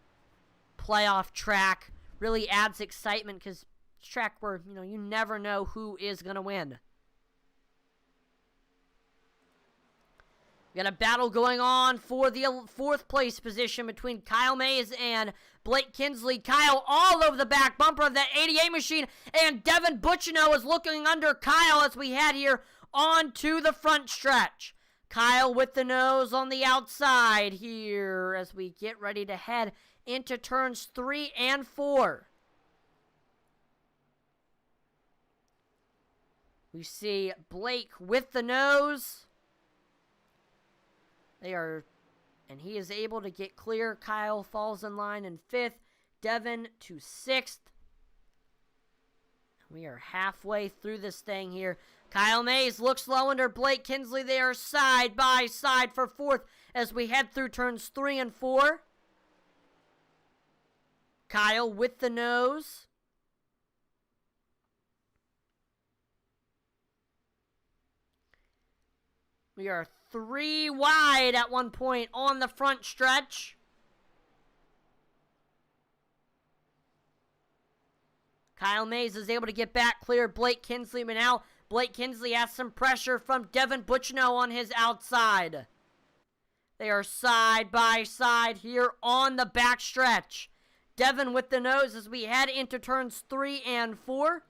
playoff track. Really adds excitement because it's a track where, you never know who is going to win. We got a battle going on for the 4th place position between Kyle Mays and Blake Kinsley. Kyle all over the back bumper of that 88 machine, and Devin Bucciano is looking under Kyle as we head here onto the front stretch. Kyle with the nose on the outside here as we get ready to head into turns 3 and 4. We see Blake with the nose. And he is able to get clear. Kyle falls in line in 5th. Devin to 6th. We are halfway through this thing here. Kyle Mays looks low under Blake Kinsley. They are side by side for 4th as we head through turns 3 and 4. Kyle with the nose. We are 3 wide at one point on the front stretch. Kyle Mays is able to get back clear. Blake Kinsley, but now Blake Kinsley has some pressure from Devin Bucciano on his outside. They are side by side here on the back stretch. Devin with the nose as we head into turns 3 and 4.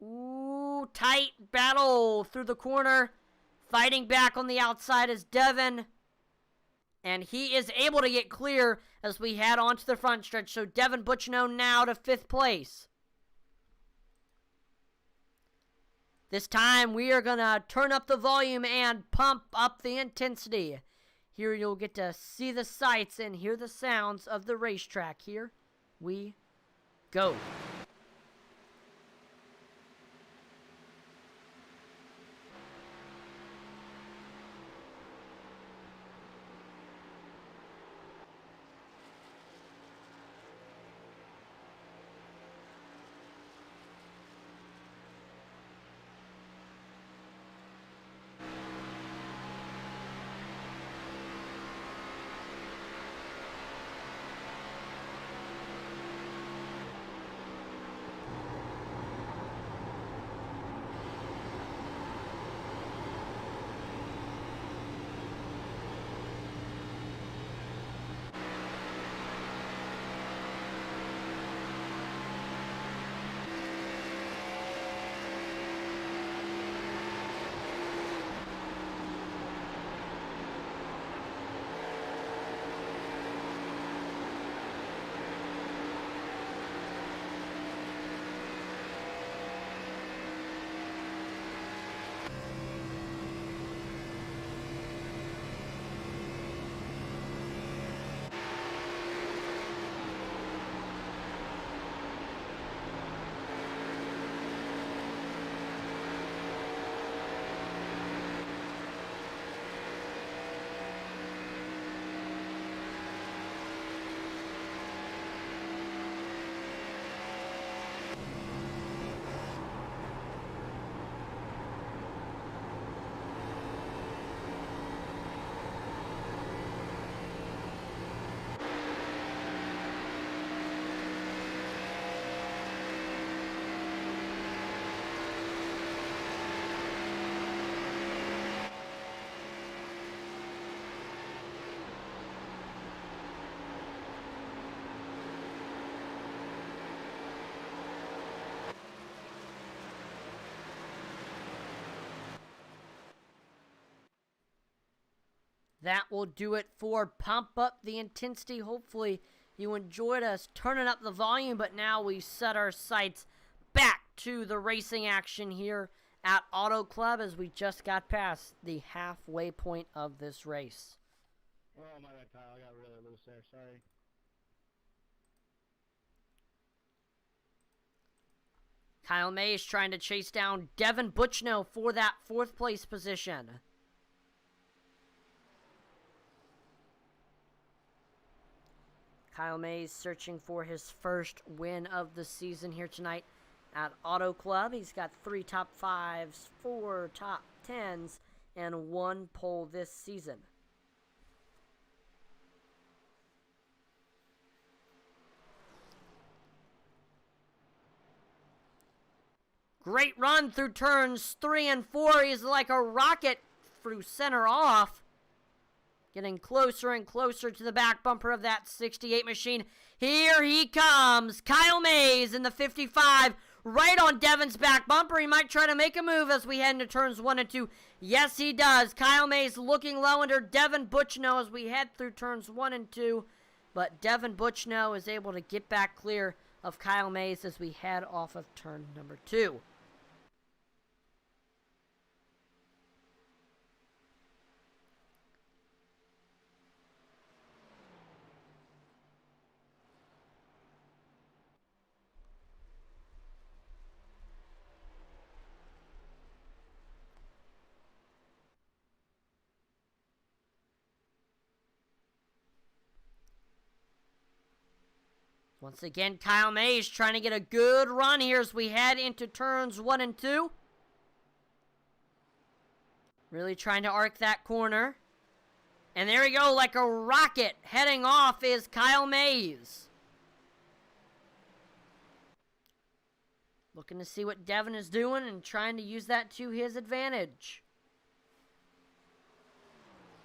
Ooh, tight battle through the corner. Fighting back on the outside is Devin. And he is able to get clear as we head onto the front stretch. So Devin Butchno now to 5th place. This time we are going to turn up the volume and pump up the intensity. Here you'll get to see the sights and hear the sounds of the racetrack. Here we go. That will do it for Pump Up the Intensity. Hopefully you enjoyed us turning up the volume, but now we set our sights back to the racing action here at Auto Club as we just got past the halfway point of this race. Oh, my bad, Kyle. I got really loose there. Sorry. Kyle Mays trying to chase down Devin Butchno for that 4th place position. Kyle Mays searching for his first win of the season here tonight at Auto Club. He's got 3 top 5s, 4 top 10s, and 1 pole this season. Great run through turns 3 and 4. He's like a rocket through center off. Getting closer and closer to the back bumper of that 68 machine. Here he comes. Kyle Mays in the 55. Right on Devin's back bumper. He might try to make a move as we head into turns 1 and 2. Yes, he does. Kyle Mays looking low under Devin Butchno as we head through turns 1 and 2. But Devin Butchno is able to get back clear of Kyle Mays as we head off of turn number 2. Once again, Kyle Mays trying to get a good run here as we head into turns 1 and 2. Really trying to arc that corner. And there we go, like a rocket heading off is Kyle Mays. Looking to see what Devin is doing and trying to use that to his advantage.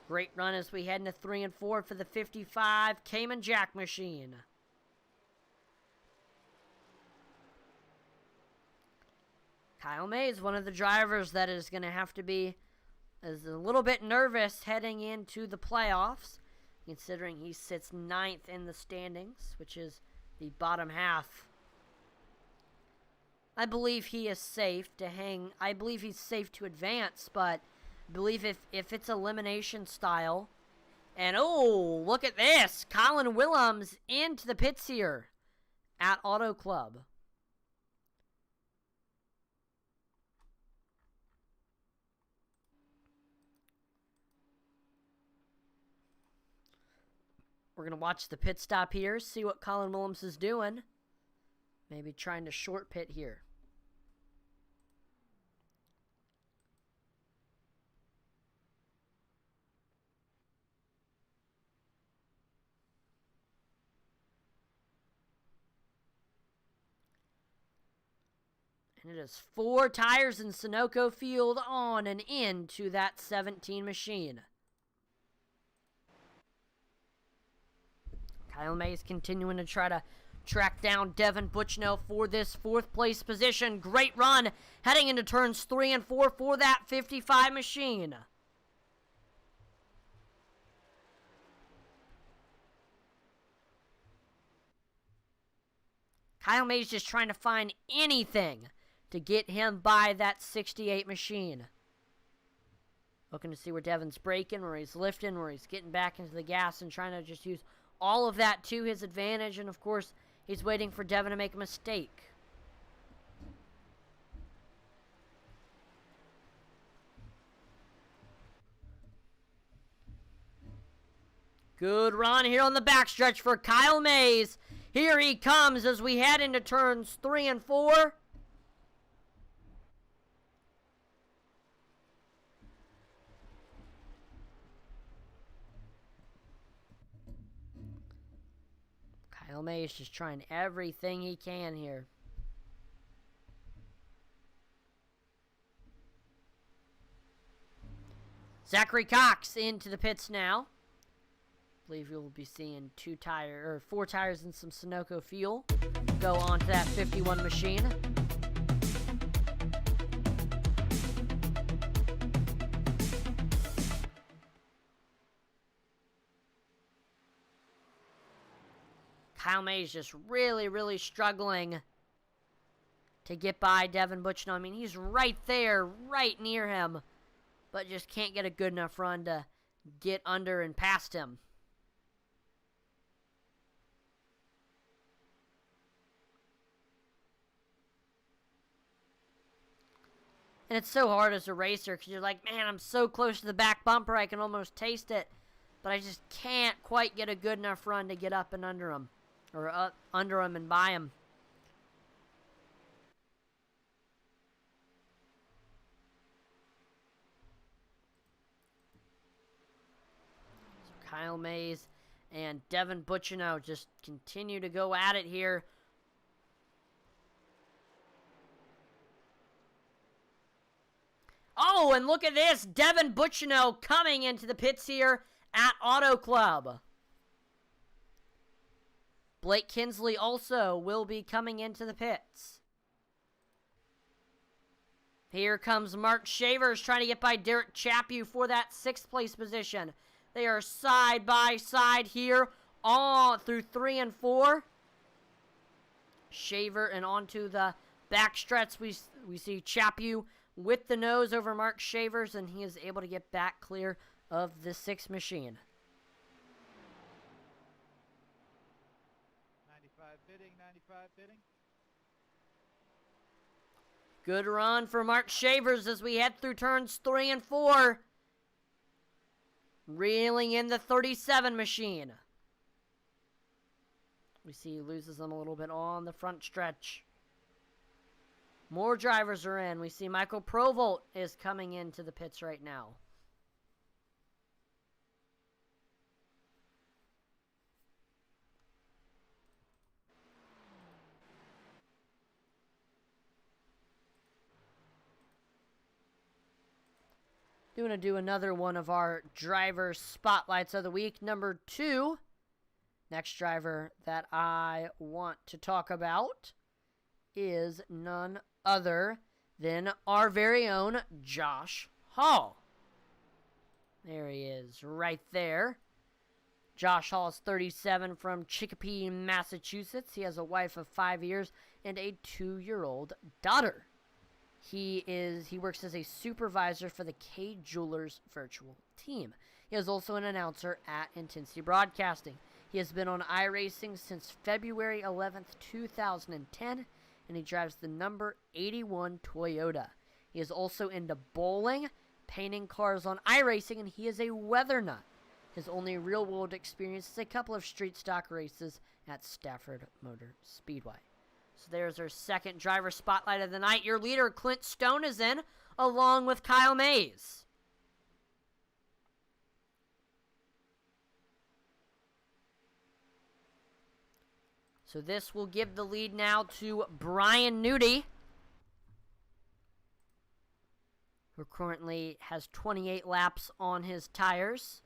Great run as we head into 3 and 4 for the 55 Cayman Jack machine. Kyle Mays, one of the drivers that is going to have to be is a little bit nervous heading into the playoffs. considering he sits 9th in the standings, which is the bottom half. I believe he is safe to hang. I believe he's safe to advance, but I believe if it's elimination style. And oh, look at this. Colin Willems into the pits here at Auto Club. We're going to watch the pit stop here, see what Colin Willems is doing. Maybe trying to short pit here. And it is 4 tires in Sunoco Field on and into that 17 machine. Kyle Mays continuing to try to track down Devin Butchno for this 4th place position. Great run heading into turns 3 and 4 for that 55 machine. Kyle Mays just trying to find anything to get him by that 68 machine. Looking to see where Devin's braking, where he's lifting, where he's getting back into the gas and trying to just use all of that to his advantage. And of course, he's waiting for Devin to make a mistake. Good run here on the backstretch for Kyle Mays. Here he comes as we head into turns 3 and 4. Kyle Mays just trying everything he can here. Zachary Cox into the pits now. I believe you'll be seeing 4 tires and some Sunoco fuel go onto that 51 machine. Kyle Mays just really struggling to get by Devin Butchno. I mean, he's right there, right near him, but just can't get a good enough run to get under and past him. And it's so hard as a racer because you're like, man, I'm so close to the back bumper, I can almost taste it, but I just can't quite get a good enough run to get up and under him. Or up under him and by him. So Kyle Mays and Devin Butchno just continue to go at it here. Oh, and look at this. Devin Butchno coming into the pits here at Auto Club. Blake Kinsley also will be coming into the pits. Here comes Mark Shavers trying to get by Derek Chaput for that 6th place position. They are side by side here all through 3 and 4. Shaver and onto the backstretch we see Chaput with the nose over Mark Shavers, and he is able to get back clear of the 6th machine. 95 bidding. Good run for Mark Shavers as we head through turns 3 and 4. Reeling in the 37 machine. We see he loses them a little bit on the front stretch. More drivers are in. We see Michael Provolt is coming into the pits right now. Going to do another one of our driver spotlights of the week. Number 2. Next driver that I want to talk about is none other than our very own Josh Hall. There he is, right there. Josh Hall is 37 from Chicopee, Massachusetts. He has a wife of 5 years and a 2-year-old daughter. He works as a supervisor for the K Jewelers virtual team. He is also an announcer at Intensity Broadcasting. He has been on iRacing since February 11th, 2010, and he drives the number 81 Toyota. He is also into bowling, painting cars on iRacing, and he is a weather nut. His only real-world experience is a couple of street stock races at Stafford Motor Speedway. So there's our second driver spotlight of the night. Your leader, Clint Stone, is in, along with Kyle Mays. So this will give the lead now to Brian Nudie, who currently has 28 laps on his tires.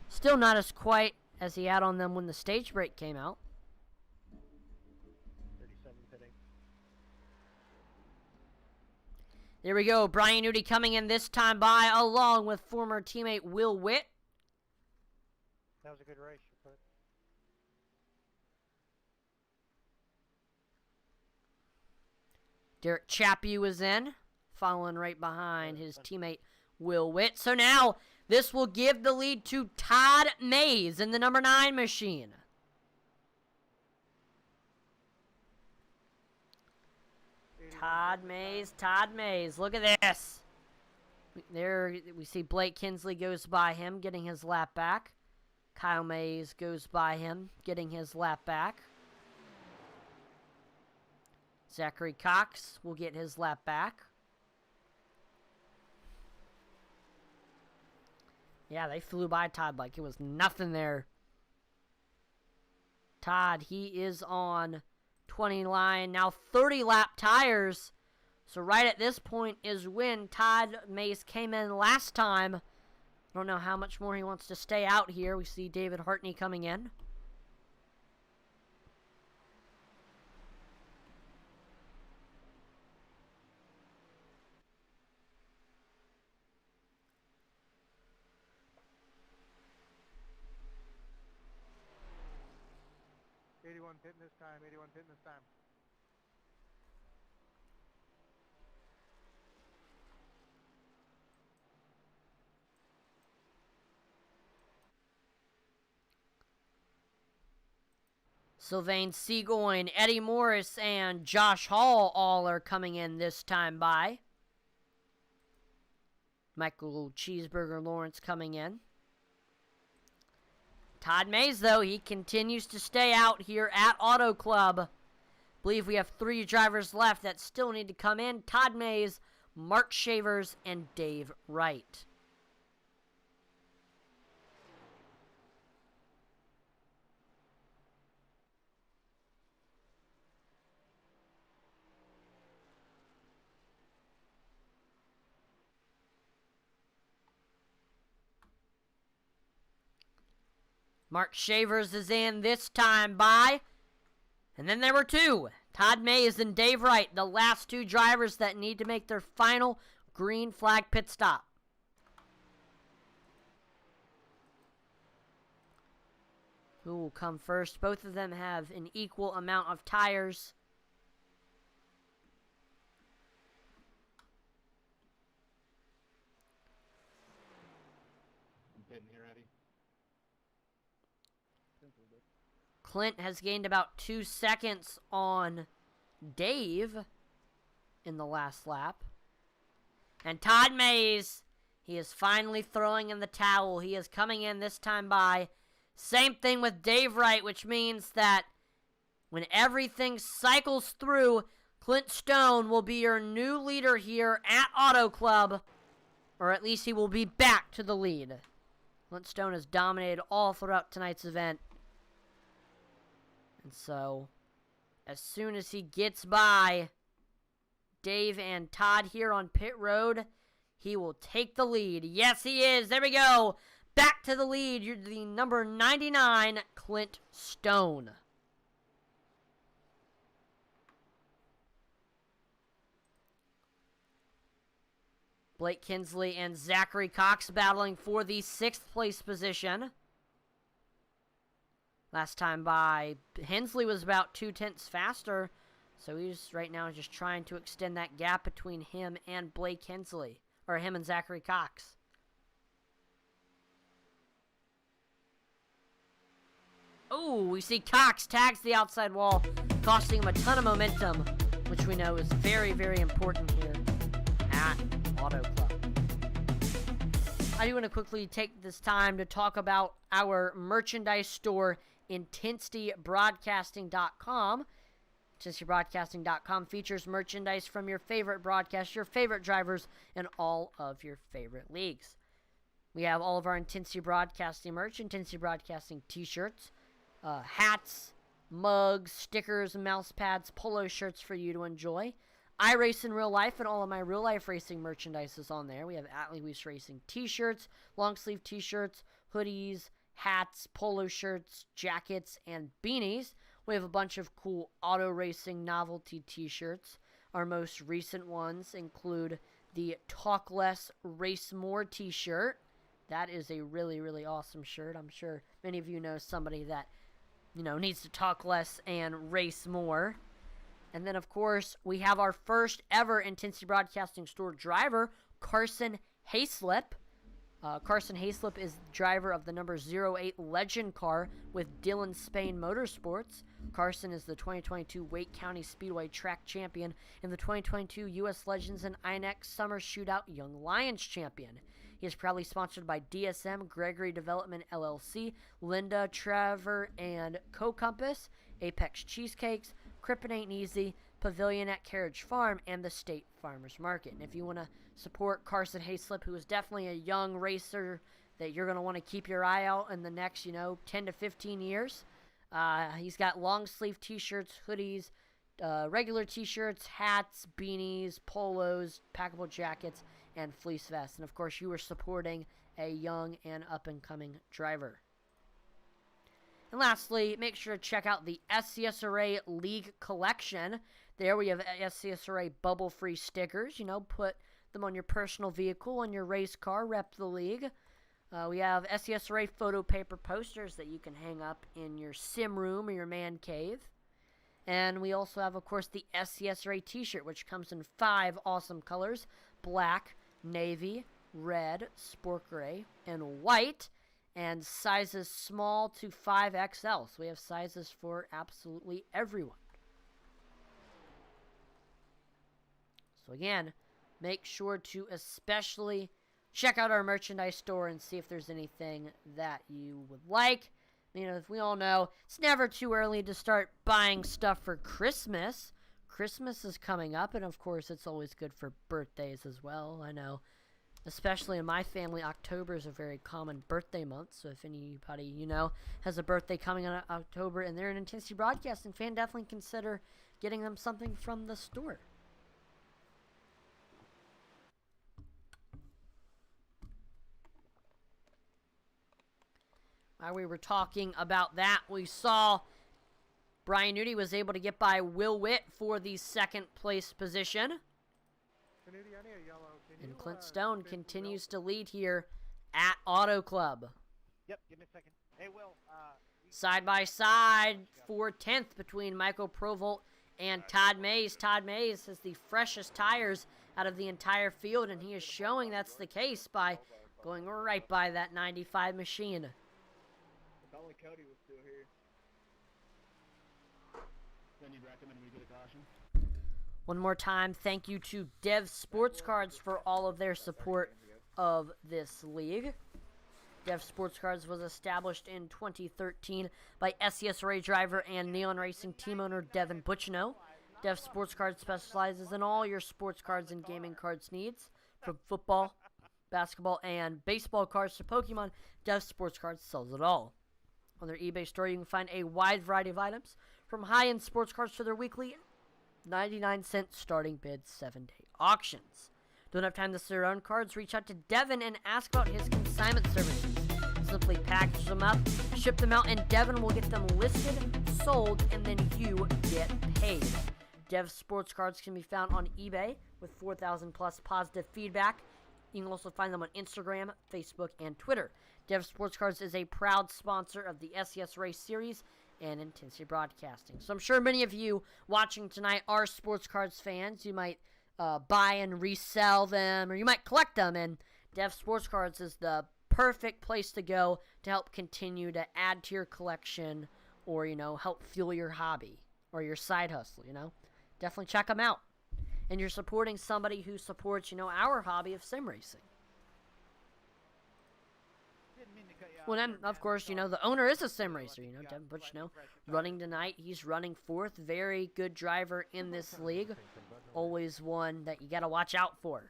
Still not as quite as he had on them when the stage break came out. 37 pitting. There we go. Brian Nudie coming in this time by, along with former teammate Will Witt. That was a good race. You put. Derek Chappie was in, following right behind his teammate Will Witt. So now this will give the lead to Todd Mays in the number 9 machine. Todd Mays. Look at this. There we see Blake Kinsley goes by him, getting his lap back. Kyle Mays goes by him, getting his lap back. Zachary Cox will get his lap back. Yeah, they flew by Todd like it was nothing there. Todd, he is on 20 line, now 30 lap tires. So right at this point is when Todd Mays came in last time. I don't know how much more he wants to stay out here. We see David Hartney coming in. Pitting this time. 81 pitting this time. Sylvain Seagoin, Eddie Morris, and Josh Hall all are coming in this time by. Michael Cheeseburger Lawrence coming in. Todd Mays, though, he continues to stay out here at Auto Club. I believe we have 3 drivers left that still need to come in. Todd Mays, Mark Shavers, and Dave Wright. Mark Shavers is in this time by. And then there were 2. Todd Mays and Dave Wright, the last 2 drivers that need to make their final green flag pit stop. Who will come first? Both of them have an equal amount of tires. I'm pitting here, Eddie. Clint has gained about 2 seconds on Dave in the last lap. And Todd Mays, he is finally throwing in the towel. He is coming in this time by. Same thing with Dave Wright, which means that when everything cycles through, Clint Stone will be your new leader here at Auto Club. Or at least he will be back to the lead. Clint Stone has dominated all throughout tonight's event. And so, as soon as he gets by Dave and Todd here on pit road, he will take the lead. Yes, he is. There we go. Back to the lead. You're the number 99, Clint Stone. Blake Kinsley and Zachary Cox battling for the 6th place position. Last time by, Hensley was about 0.2 faster, so he's right now just trying to extend that gap between him and Blake Hensley, or him and Zachary Cox. Oh, we see Cox tags the outside wall, costing him a ton of momentum, which we know is very, very important here at Auto Club. I do want to quickly take this time to talk about our merchandise store, IntensityBroadcasting.com. IntensityBroadcasting.com features merchandise from your favorite broadcasters, your favorite drivers, and all of your favorite leagues. We have all of our Intensity Broadcasting merch, Intensity Broadcasting t-shirts, hats, mugs, stickers, mouse pads, polo shirts for you to enjoy. iRacing Real Life and all of my real life racing merchandise is on there. We have At Lewis Racing t-shirts, long sleeve t-shirts, hoodies, hats, polo shirts, jackets, and beanies. We have a bunch of cool auto racing novelty t-shirts. Our most recent ones include the Talk Less, Race More t-shirt. That is a really, really awesome shirt. I'm sure many of you know somebody that, needs to talk less and race more. And then, of course, we have our first ever Intensity Broadcasting store driver, Carson Hayslip. Carson Hayslip is driver of the number 08 Legend car with Dillon Spain Motorsports. Carson is the 2022 Wake County Speedway track champion and the 2022 U.S. Legends and INEX Summer Shootout Young Lions champion. He is proudly sponsored by DSM, Gregory Development LLC, Linda, Trevor, and Co-Compass, Apex Cheesecakes, Crippen Ain't Easy, Pavilion at Carriage Farm, and the State Farmers Market. And if you want to support Carson Hayslip, who is definitely a young racer that you're going to want to keep your eye out in the next, 10 to 15 years, he's got long sleeve t-shirts, hoodies, regular t-shirts, hats, beanies, polos, packable jackets, and fleece vests. And of course, you are supporting a young and up-and-coming driver. And lastly, make sure to check out the SCSRA League Collection. There we have SCSRA bubble-free stickers. Put them on your personal vehicle, on your race car, rep the league. We have SCSRA photo paper posters that you can hang up in your sim room or your man cave. And we also have, of course, the SCSRA t-shirt, which comes in 5 awesome colors: black, navy, red, sport gray, and white, and sizes small to 5XL. So we have sizes for absolutely everyone. So again, make sure to especially check out our merchandise store and see if there's anything that you would like. As we all know, it's never too early to start buying stuff for Christmas. Christmas is coming up, and of course, it's always good for birthdays as well. I know, especially in my family, October is a very common birthday month. So if anybody, has a birthday coming in October and they're an Intensity Broadcasting fan, definitely consider getting them something from the store. While we were talking about that, we saw Brian Nudie was able to get by Will Witt for the second place position. And Clint Stone continues to lead here at Auto Club. Yep, give me a second. Hey, Will. Side by side for 10th between Michael Provolt and Todd Mays. Todd Mays has the freshest tires out of the entire field, and he is showing that's the case by going right by that 95 machine. If only Cody was still here. Then you'd recommend we get a caution? One more time, thank you to Dev Sports Cards for all of their support of this league. Dev Sports Cards was established in 2013 by SCSRA driver and Neon Racing team owner Devin Butchno. Dev Sports Cards specializes in all your sports cards and gaming cards needs, from football, basketball, and baseball cards to Pokemon. Dev Sports Cards sells it all. On their eBay store, you can find a wide variety of items, from high-end sports cards to their weekly 99-cent starting bid 7-day auctions. Don't have time to sell your own cards? Reach out to Devin and ask about his consignment services. Simply package them up, ship them out, and Devin will get them listed, sold, and then you get paid. Dev Sports Cards can be found on eBay with 4,000 plus positive feedback. You can also find them on Instagram, Facebook, and Twitter. Dev Sports Cards is a proud sponsor of the SCSRA series and Intensity Broadcasting. So I'm sure many of you watching tonight are sports cards fans. You might buy and resell them, or you might collect them, and Dev Sports Cards is the perfect place to go to help continue to add to your collection, or, help fuel your hobby or your side hustle, Definitely check them out. And you're supporting somebody who supports, our hobby of sim racing. Well, then, of course, the owner is a sim racer, Devin Butchno, running tonight. He's running 4th. Very good driver in this league. Always one that you got to watch out for.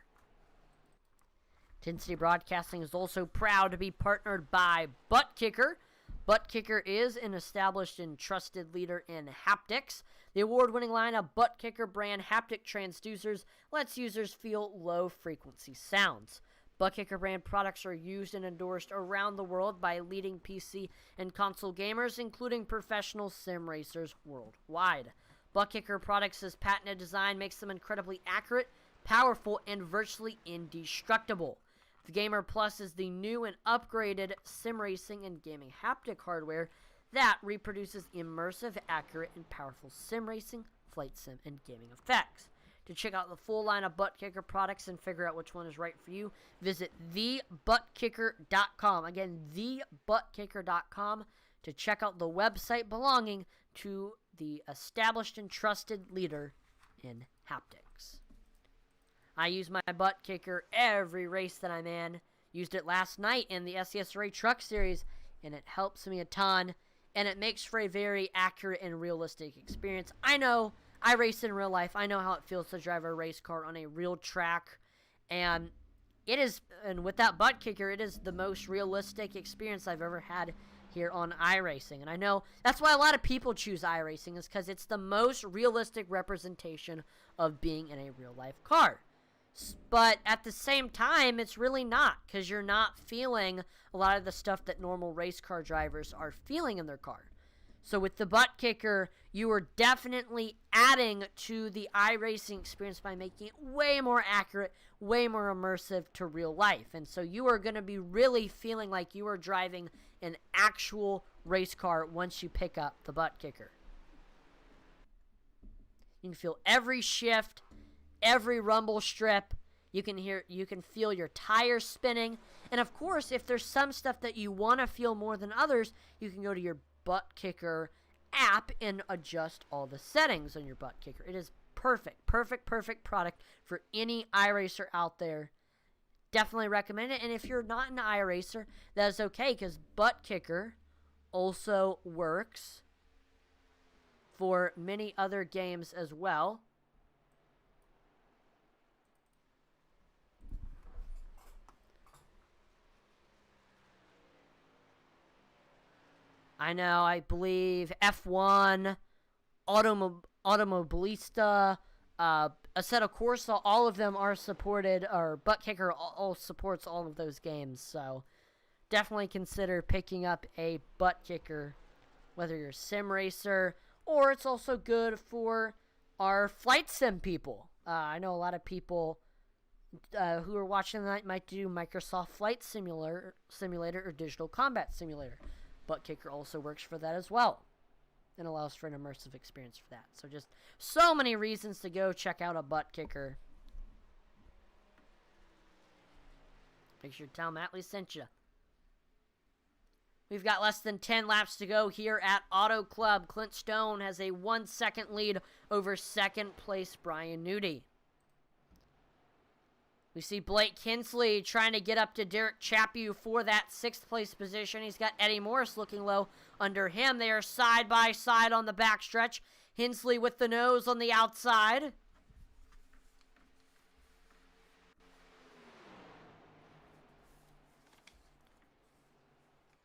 Intensity Broadcasting is also proud to be partnered by Butt Kicker. Butt Kicker is an established and trusted leader in haptics. The award-winning line of Butt Kicker brand haptic transducers lets users feel low-frequency sounds. Butt Kicker brand products are used and endorsed around the world by leading PC and console gamers, including professional sim racers worldwide. Butt Kicker products' patented design makes them incredibly accurate, powerful, and virtually indestructible. The Gamer Plus is the new and upgraded sim racing and gaming haptic hardware that reproduces immersive, accurate, and powerful sim racing, flight sim, and gaming effects. To check out the full line of Butt Kicker products and figure out which one is right for you, visit thebuttkicker.com. Again, thebuttkicker.com to check out the website belonging to the established and trusted leader in haptics. I use my Butt Kicker every race that I'm in. Used it last night in the SCSRA Truck Series, and it helps me a ton, and it makes for a very accurate and realistic experience. I know, I race in real life. I know how it feels to drive a race car on a real track, and with that Butt Kicker, it is the most realistic experience I've ever had here on iRacing. And I know that's why a lot of people choose iRacing, is because it's the most realistic representation of being in a real-life car. But at the same time, it's really not, because you're not feeling a lot of the stuff that normal race car drivers are feeling in their car. So with the Butt Kicker, you are definitely adding to the iRacing experience by making it way more accurate, way more immersive to real life. And so you are going to be really feeling like you are driving an actual race car once you pick up the Butt Kicker. You can feel every shift, every rumble strip. You can feel your tires spinning. And of course, if there's some stuff that you want to feel more than others, you can go to your Butt Kicker app and adjust all the settings on your Butt Kicker. It is perfect product for any iRacer out there. Definitely recommend it. And if you're not an iRacer, that is okay, because Butt Kicker also works for many other games as well. I know, I believe F1, Automobilista, Assetto Corsa, all of them are supported, or Butt Kicker all supports all of those games, so definitely consider picking up a Butt Kicker, whether you're a sim racer, or it's also good for our flight sim people. I know a lot of people who are watching tonight might do Microsoft Flight Simulator or Digital Combat Simulator. Butt Kicker also works for that as well, and allows for an immersive experience for that. So just so many reasons to go check out a Butt Kicker. Make sure to tell Matt we sent you. We've got less than 10 laps to go here at Auto Club. Clint Stone has a 1-second lead over second place Brian Nudie. We see Blake Kinsley trying to get up to Derek Chaput for that 6th place position. He's got Eddie Morris looking low under him. They are side by side on the backstretch. Hensley with the nose on the outside.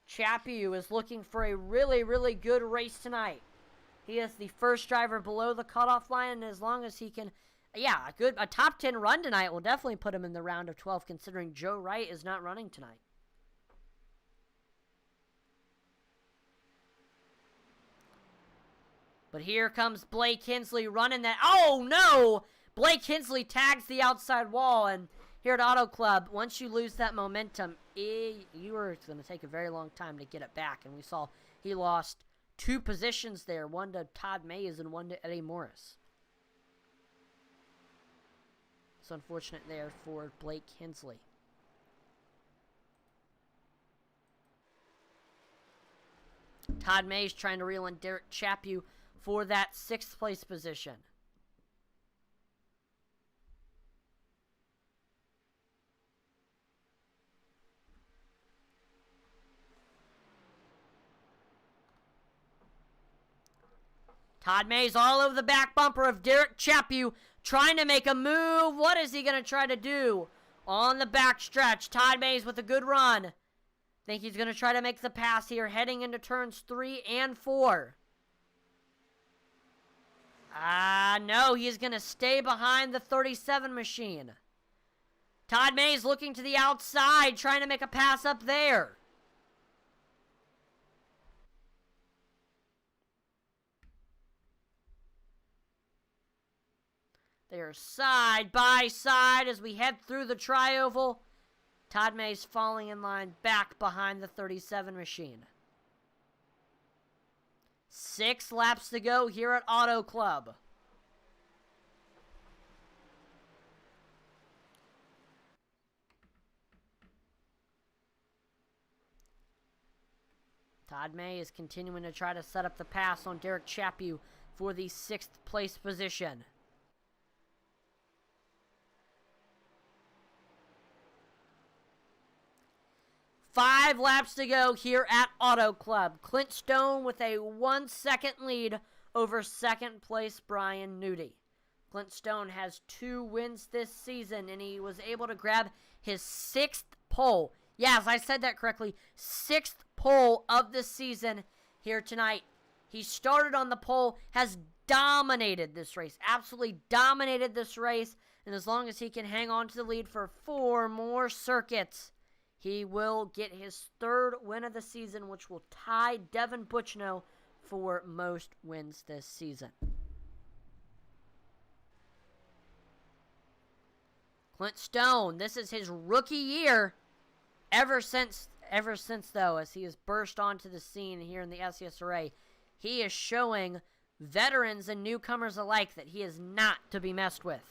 Chaput is looking for a really, really good race tonight. He is the first driver below the cutoff line, and as long as he can... Yeah, a top 10 run tonight will definitely put him in the round of 12, considering Joe Wright is not running tonight. But here comes Blake Hensley running that. Oh, no! Blake Hensley tags the outside wall, and here at Auto Club, once you lose that momentum, you are going to take a very long time to get it back. And we saw he lost 2 positions there, one to Todd Mays and one to Eddie Morris. It's unfortunate there for Blake Hensley. Todd Mays trying to reel in Derek Chaput for that 6th place position. Todd Mays all over the back bumper of Derek Chaput, trying to make a move. What is he going to try to do on the back stretch? Todd Mays with a good run. Think he's going to try to make the pass here, heading into turns 3 and 4. No, he's going to stay behind the 37 machine. Todd Mays looking to the outside, trying to make a pass up there. They are side by side as we head through the tri-oval. Todd Mays falling in line back behind the 37 machine. 6 laps to go here at Auto Club. Todd Mays continuing to try to set up the pass on Derek Chaput for the 6th place position. 5 laps to go here at Auto Club. Clint Stone with a 1-second lead over 2nd place Brian Nudie. Clint Stone has 2 wins this season, and he was able to grab his 6th pole. Yes, I said that correctly. 6th pole of the season here tonight. He started on the pole, has dominated this race, absolutely dominated this race, and as long as he can hang on to the lead for 4 more circuits, he will get his 3rd win of the season, which will tie Devin Buchno for most wins this season. Clint Stone, this is his rookie year ever since though, as he has burst onto the scene here in the SCSRA. He is showing veterans and newcomers alike that he is not to be messed with.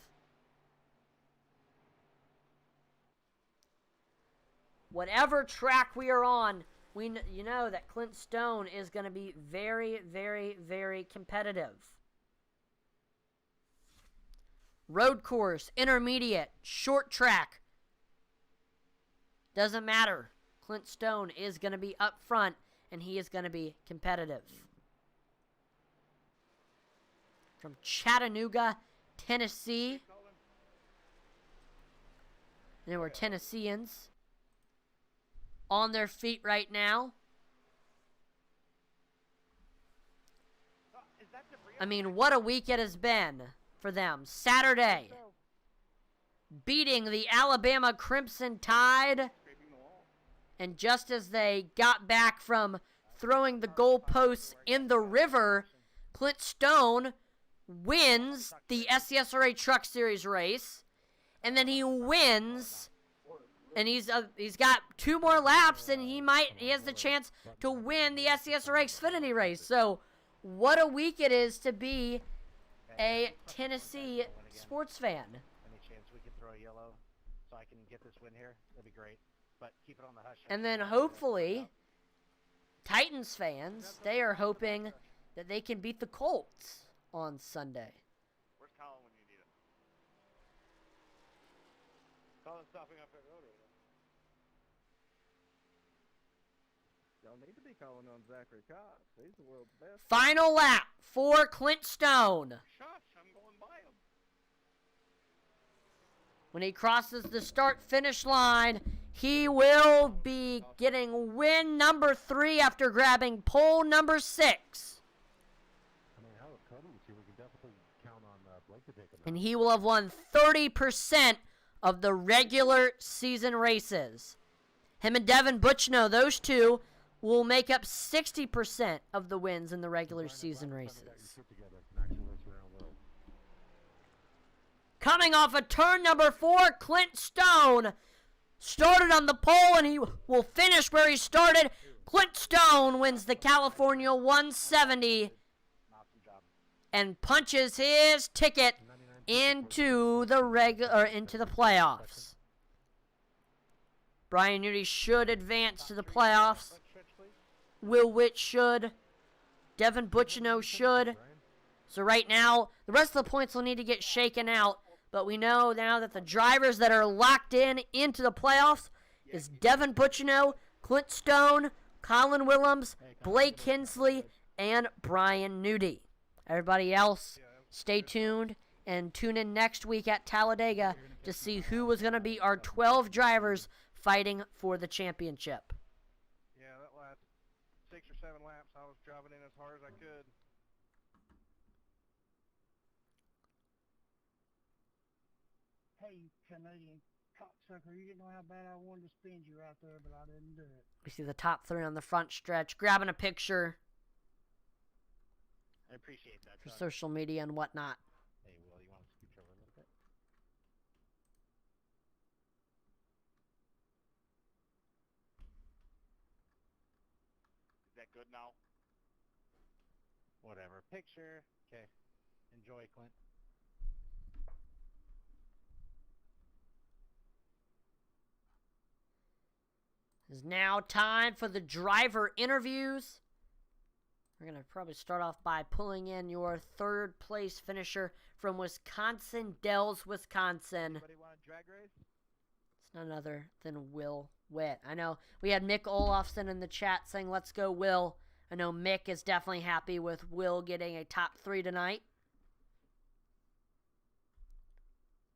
Whatever track we are on, you know that Clint Stone is going to be very, very, very competitive. Road course, intermediate, short track. Doesn't matter. Clint Stone is going to be up front, and he is going to be competitive. From Chattanooga, Tennessee. There were Tennesseans on their feet right now. I mean, what a week it has been for them. Saturday, beating the Alabama Crimson Tide. And just as they got back from throwing the goalposts in the river, Clint Stone wins the SCSRA Truck Series race. And then he wins, and he's got 2 more laps, and he has the chance to win the SCSRA Xfinity race. So what a week it is to be a Tennessee sports fan. Any chance we can throw a yellow so I can get this win here? That'd be great. But keep it on the hush. And then hopefully, Titans fans, they are hoping that they can beat the Colts on Sunday. Where's Colin when you need him? Colin's stopping up at road. Y'all need to be calling on Zachary Cox. He's the world's best. Final lap for Clint Stone. Shush, I'm going by him. When he crosses the start-finish line, he will be getting win number 3 after grabbing pole number 6. I mean, hell, Cody, we can definitely count on Blake to take him out. And he will have won 30% of the regular season races. Him and Devin Buchno, those two, will make up 60% of the wins in the regular season races. coming off of turn number 4, Clint Stone started on the pole, and he will finish where he started. Clint Stone wins the California 170 Awesome job. and punches his ticket into the playoffs. Brian Newty should advance to the playoffs. Front stretch, please. Will Witt should. Devin Butchino should. So right now, the rest of the points will need to get shaken out. But we know now that the drivers that are locked into the playoffs is Devin Butchino, Clint Stone, Colin Willems, Blake Hensley, and Brian Newty. Everybody else, stay tuned and tune in next week at Talladega to see who is going to be our 12 drivers fighting for the championship. Yeah, that last 6 or 7 laps, I was driving in as hard as I could. Hey, you Canadian cocksucker, you didn't know how bad I wanted to spin you right there, but I didn't do it. We see the top 3 on the front stretch, grabbing a picture I appreciate that. for Doug. social media and whatnot. Hey, Will, you want to scooch over a little bit? Is that good now? Whatever. Picture. Okay. Enjoy, Clint. It's now time for the driver interviews. We're going to probably start off by pulling in your 3rd place finisher from Wisconsin Dells, Wisconsin. Anybody want a drag race? It's none other than Will Witt. I know we had Mick Olofsson in the chat saying, let's go, Will. I know Mick is definitely happy with Will getting a top 3 tonight.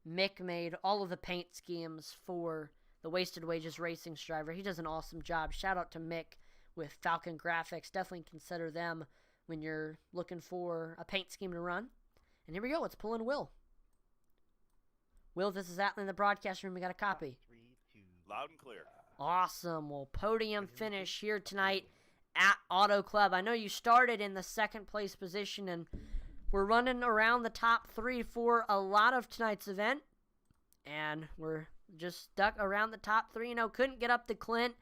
Mick made all of the paint schemes for the Wasted Wages Racing driver. He does an awesome job. Shout out to Mick with Falcon Graphics. Definitely consider them when you're looking for a paint scheme to run. And here we go. Let's pull in Will. Will, this is Atlanta in the broadcast room. We got a copy. 3, 2. Loud and clear. Awesome. Well, podium finish here tonight at Auto Club. I know you started in the 2nd place position, and we're running around the top 3 for a lot of tonight's event. And we're just stuck around the top 3. You know, couldn't get up to Clint.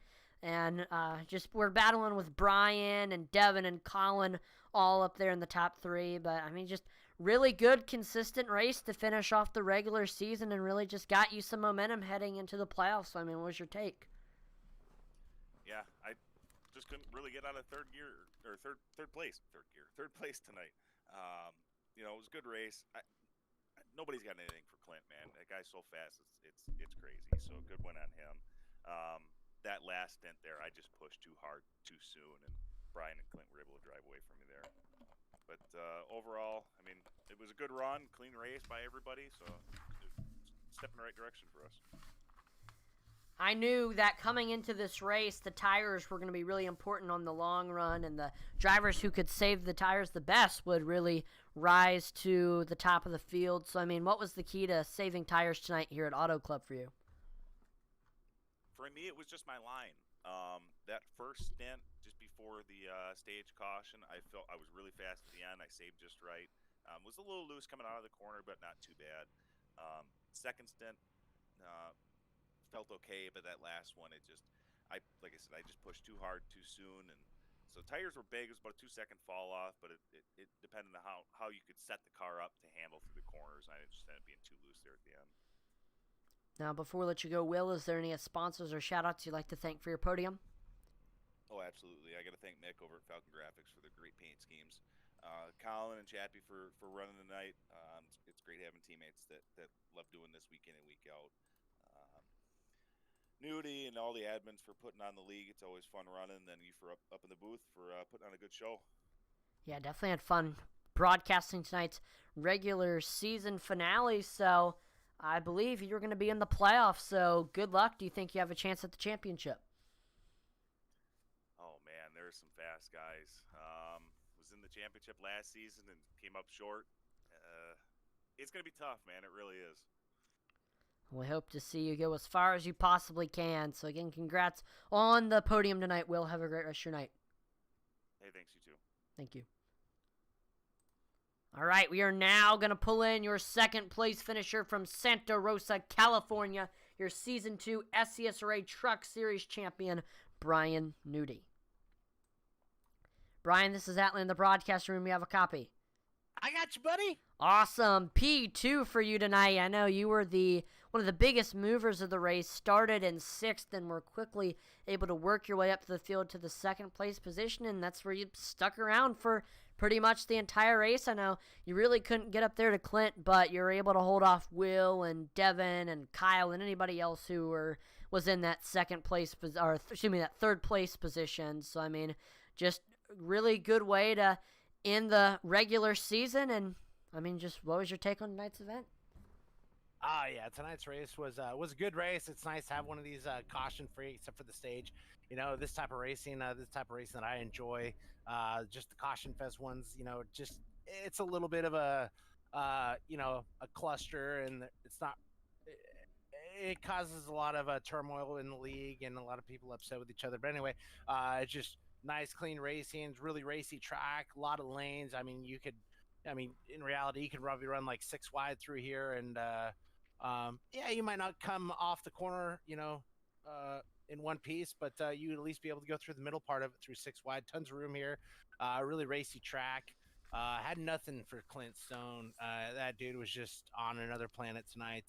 And we're battling with Brian and Devin and Colin all up there in the top 3. But, I mean, just really good, consistent race to finish off the regular season and really just got you some momentum heading into the playoffs. So, I mean, what was your take? Yeah, I just couldn't really get out of third place tonight. You know, it was a good race. Nobody's got anything for Clint, man. That guy's so fast, it's crazy. So good win on him. That last stint there, I just pushed too hard too soon, and Brian and Clint were able to drive away from me there. But overall, I mean, it was a good run, clean race by everybody, so step in the right direction for us. I knew that coming into this race, the tires were going to be really important on the long run, and the drivers who could save the tires the best would really rise to the top of the field. So, I mean, what was the key to saving tires tonight here at Auto Club for you? For me, it was just my line. That first stint, just before the stage caution, I felt I was really fast at the end. I saved just right. Was a little loose coming out of the corner, but not too bad. Second stint, felt okay, but that last one, like I said, I just pushed too hard too soon, and so tires were big. It was about a 2-second fall off, but it depended on how you could set the car up to handle through the corners. I just ended up being too loose there at the end. Now, before we let you go, Will, is there any sponsors or shout-outs you'd like to thank for your podium? Oh, absolutely. I got to thank Nick over at Falcon Graphics for the great paint schemes. Colin and Chappie for running the night. It's great having teammates that love doing this week in and week out. Nudie and all the admins for putting on the league. It's always fun running. And then you for up in the booth for putting on a good show. Yeah, definitely had fun broadcasting tonight's regular season finale. So I believe you're going to be in the playoffs. So good luck. Do you think you have a chance at the championship? Oh, man, there's some fast guys. Was in the championship last season and came up short. It's going to be tough, man. It really is. We hope to see you go as far as you possibly can. So, again, congrats on the podium tonight, Will. Have a great rest of your night. Hey, thanks, you too. Thank you. All right, we are now going to pull in your second place finisher from Santa Rosa, California, your Season 2 SCSRA Truck Series champion, Brian Nudie. Brian, this is Atlan in the broadcast room. You have a copy. I got you, buddy. Awesome. P2 for you tonight. I know you were one of the biggest movers of the race, started in 6th and were quickly able to work your way up to the field to the second place position, and that's where you stuck around for pretty much the entire race. I know you really couldn't get up there to Clint, but you were able to hold off Will and Devin and Kyle and anybody else who was in that that third place position. So, I mean, just really good way to end the regular season. And, I mean, just what was your take on tonight's event? Yeah, tonight's race was a good race. It's nice to have one of these caution-free, except for the stage. You know, this type of racing that I enjoy. Just the caution fest ones, you know, just it's a little bit of a cluster, and it's not. It causes a lot of turmoil in the league, and a lot of people upset with each other. But anyway, it's just nice, clean racing. It's really racy track, a lot of lanes. I mean, in reality, you could probably run like 6 wide through here, and you might not come off the corner, in one piece, but you'd at least be able to go through the middle part of it through 6 wide. Tons of room here. Really racy track. Had nothing for Clint Stone. That dude was just on another planet tonight.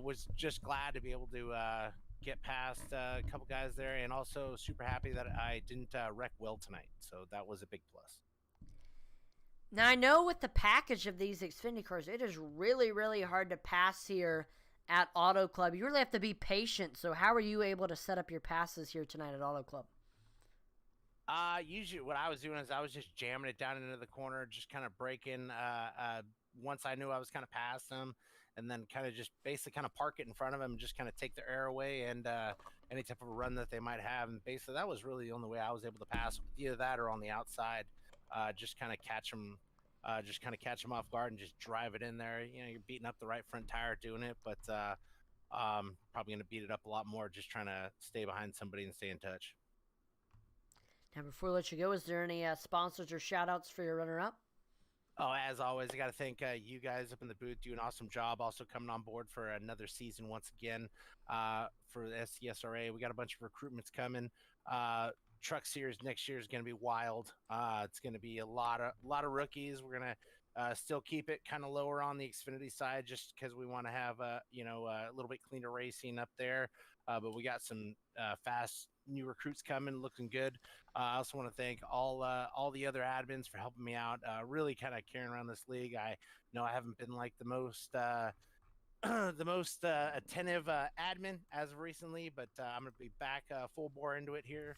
Was just glad to be able to get past a couple guys there, and also super happy that I didn't wreck Will tonight. So that was a big plus. Now, I know with the package of these Xfinity cars, it is really, really hard to pass here at Auto Club. You really have to be patient. So how are you able to set up your passes here tonight at Auto Club? Usually what I was doing is I was just jamming it down into the corner, just kind of braking once I knew I was kind of past them, and then kind of just basically kind of park it in front of them and just kind of take their air away, and any type of a run that they might have. And basically that was really the only way I was able to pass, either that or on the outside. Just kind of catch them off guard and just drive it in there. You know, you're beating up the right front tire doing it, but probably going to beat it up a lot more just trying to stay behind somebody and stay in touch. Now, before we let you go, is there any sponsors or shout-outs for your runner-up? Oh, as always, I got to thank you guys up in the booth. Do an awesome job. Also coming on board for another season once again for the SCSRA. We got a bunch of recruitments coming. Truck Series next year is going to be wild. It's going to be a lot of rookies. We're going to still keep it kind of lower on the Xfinity side, just because we want to have a little bit cleaner racing up there. But we got some fast new recruits coming, looking good. I also want to thank all the other admins for helping me out. Really kind of carrying around this league. I know I haven't been like the most attentive admin as of recently, but I'm going to be back full bore into it here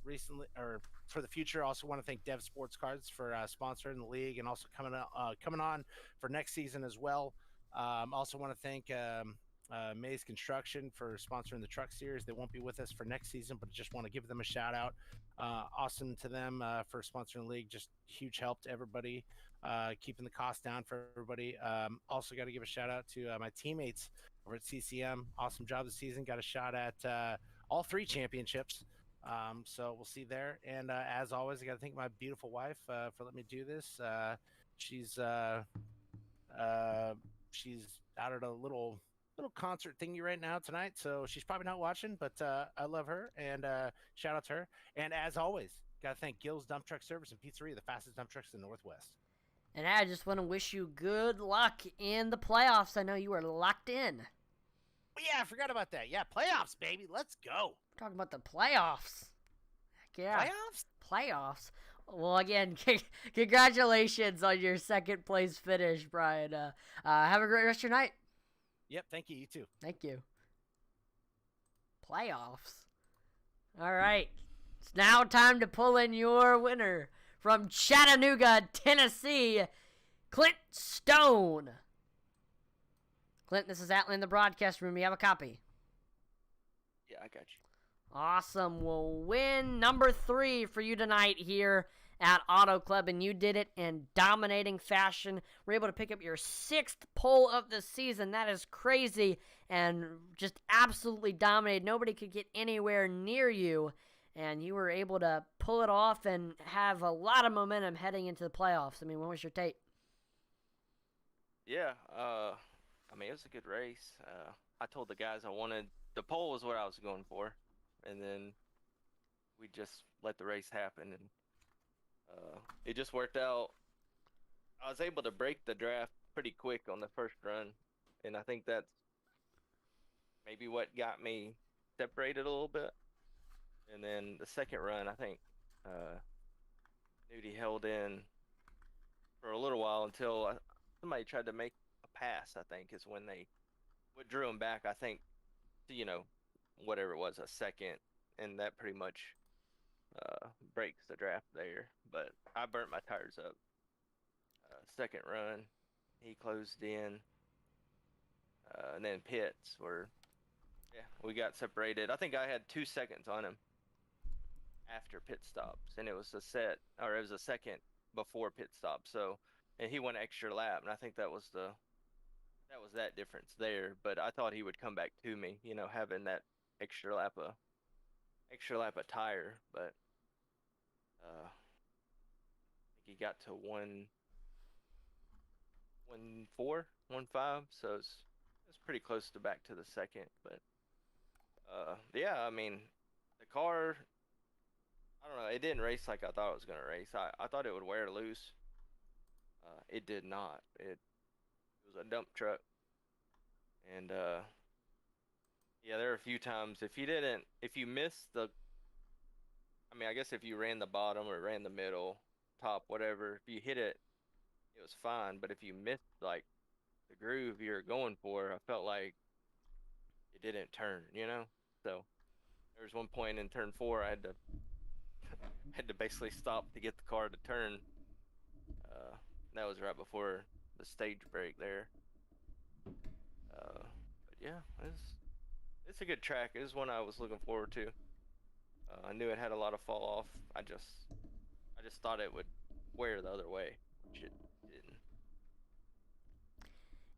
recently, or for the future. Also want to thank Dev Sports Cards for sponsoring the league, and also coming on for next season as well. Also want to thank Mays Construction for sponsoring the Truck Series. They won't be with us for next season, but just want to give them a shout out. Awesome to them for sponsoring the league. Just huge help to everybody, keeping the cost down for everybody. Also got to give a shout out to my teammates over at CCM. Awesome job this season. Got a shot at all 3 championships. So we'll see there. And as always, I got to thank my beautiful wife for letting me do this. She's out at a little concert thingy right now tonight, so she's probably not watching, but I love her, and shout out to her. And as always, got to thank Gil's Dump Truck Service and Pizzeria, the fastest dump trucks in the Northwest. And I just want to wish you good luck in the playoffs. I know you are locked in. Oh, yeah, I forgot about that. Yeah, playoffs, baby. Let's go. We're talking about the playoffs. Heck yeah. Playoffs. Well, again, congratulations on your second place finish, Brian. Have a great rest of your night. Yep, thank you. You too. Thank you. Playoffs. All right. It's now time to pull in your winner from Chattanooga, Tennessee, Clint Stone. Clint, this is Atlan in the broadcast room. You have a copy? Yeah, I got you. Awesome. Well, win number 3 for you tonight here at Auto Club, and you did it in dominating fashion. We're able to pick up your 6th pole of the season. That is crazy, and just absolutely dominated. Nobody could get anywhere near you. and you were able to pull it off and have a lot of momentum heading into the playoffs. I mean, what was your take? Yeah, I mean, it was a good race. I told the guys I wanted the pole was what I was going for, and then we just let the race happen, and it just worked out. I was able to break the draft pretty quick on the first run, and I think that's maybe what got me separated a little bit. And then the second run, I think Nudie held in for a little while until somebody tried to make a pass. I think is when they what drew him back. I think you know whatever it was, a second, and that pretty much breaks the draft there. But I burnt my tires up. Second run, he closed in, and then pits were yeah, we got separated. I think I had 2 seconds on him after pit stops, and it was a second before pit stop. So, and he went extra lap, and I think that was that difference there. But I thought he would come back to me, having that extra lap of tire. But I think he got to 1.4, 1.5, so it's pretty close to back to the second. But yeah, I mean, the car, I don't know, it didn't race like I thought it was gonna race. I thought it would wear loose. It did not. It was a dump truck, and yeah, there were a few times if you missed I mean, I guess if you ran the bottom or ran the middle, top, whatever, if you hit it, it was fine. But if you missed like the groove you were going for, I felt like it didn't turn, So there was one point in turn 4 I had to basically stop to get the car to turn. That was right before the stage break there. But yeah, it's a good track. It was one I was looking forward to. I knew it had a lot of fall off. I just thought it would wear the other way, which it didn't.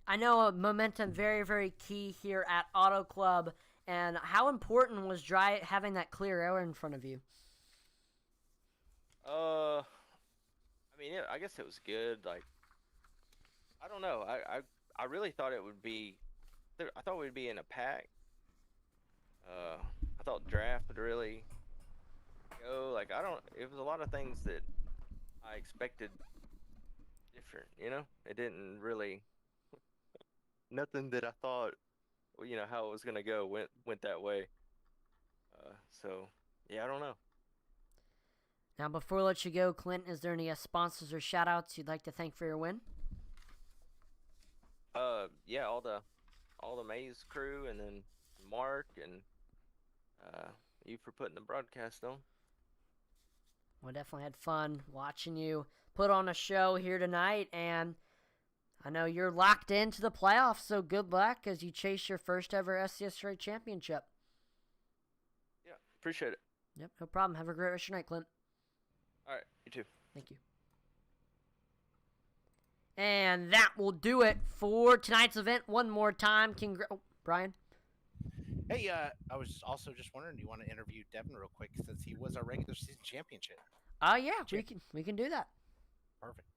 I know momentum very, very key here at Auto Club. And how important was having that clear air in front of you? I mean, I guess it was good. Like, I don't know. I really thought it would be. I thought we'd be in a pack. I thought draft would really go. Like, It was a lot of things that I expected different. It didn't really. Nothing that I thought. How it was gonna go went that way. So yeah, I don't know. Now, before I let you go, Clint, is there any sponsors or shout-outs you'd like to thank for your win? Yeah, all the Maze crew, and then Mark and you for putting the broadcast on. Well, definitely had fun watching you put on a show here tonight, and I know you're locked into the playoffs, so good luck as you chase your first ever SCSRA championship. Yeah, appreciate it. Yep, no problem. Have a great rest of your night, Clint. All right, you too. Thank you. And that will do it for tonight's event. One more time. Brian? Hey, I was also just wondering, do you want to interview Devin real quick since he was our regular season championship? Yeah, we can do that. Perfect.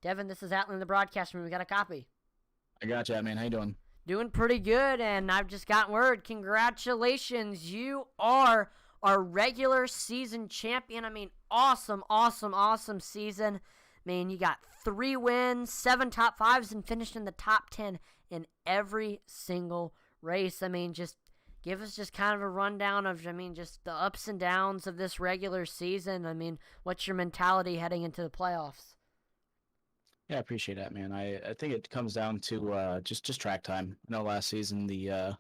Devin, this is Atlan in the broadcast room. We got a copy. I got you, man. How you doing? Doing pretty good, and I've just gotten word. Congratulations. You are our regular season champion. I mean, awesome season. I mean, you got 3 wins, 7 top 5s, and finished in the top 10 in every single race. I mean, just give us just kind of a rundown of, just the ups and downs of this regular season. I mean, what's your mentality heading into the playoffs? Yeah, I appreciate that, man. I think it comes down to just track time. I know last season the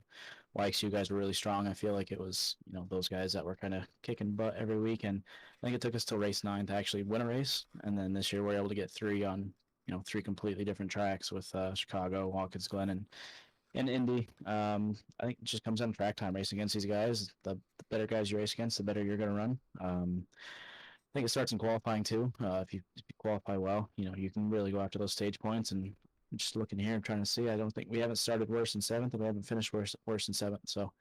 YXU guys were really strong. I feel like it was those guys that were kind of kicking butt every week, and I think it took us till race 9 to actually win a race. And then this year we're able to get 3 on 3 completely different tracks with Chicago, Watkins Glen, and Indy. I think it just comes down to track time. Racing against these guys, the better guys you race against, the better you're going to run. I think it starts in qualifying too. If you qualify well, you can really go after those stage points. And just looking here, I'm trying to see. I don't think we haven't started worse than 7th, and we haven't finished worse than 7th. So,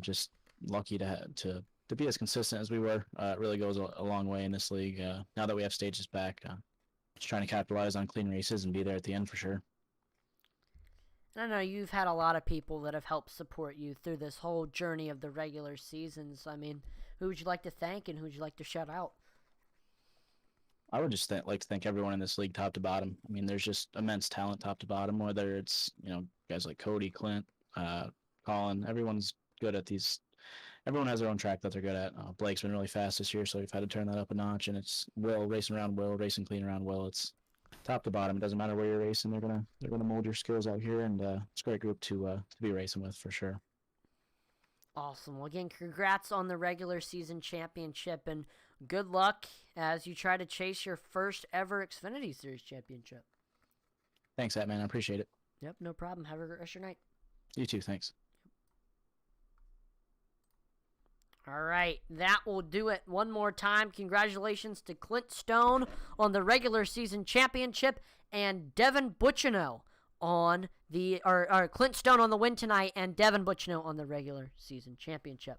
just lucky to be as consistent as we were. It really goes a long way in this league. Now that we have stages back, just trying to capitalize on clean races and be there at the end for sure. I know you've had a lot of people that have helped support you through this whole journey of the regular seasons. I mean, who would you like to thank and who would you like to shout out? I would just like to thank everyone in this league, top to bottom. I mean, there's just immense talent, top to bottom. Whether it's guys like Cody, Clint, Colin, everyone's good at these. Everyone has their own track that they're good at. Blake's been really fast this year, so we've had to turn that up a notch. And it's Will racing around Will, racing clean around Will. It's top to bottom. It doesn't matter where you're racing. They're gonna mold your skills out here, and it's a great group to be racing with for sure. Awesome. Well, again, congrats on the regular season championship, and good luck as you try to chase your first ever Xfinity Series championship. Thanks, man. I appreciate it. Yep, no problem. Have a great rest of your night. You too. Thanks. All right, that will do it one more time. Congratulations to Clint Stone on the regular season championship and Devin Bucciano on Clint Stone on the win tonight and Devin Bucciano on the regular season championship.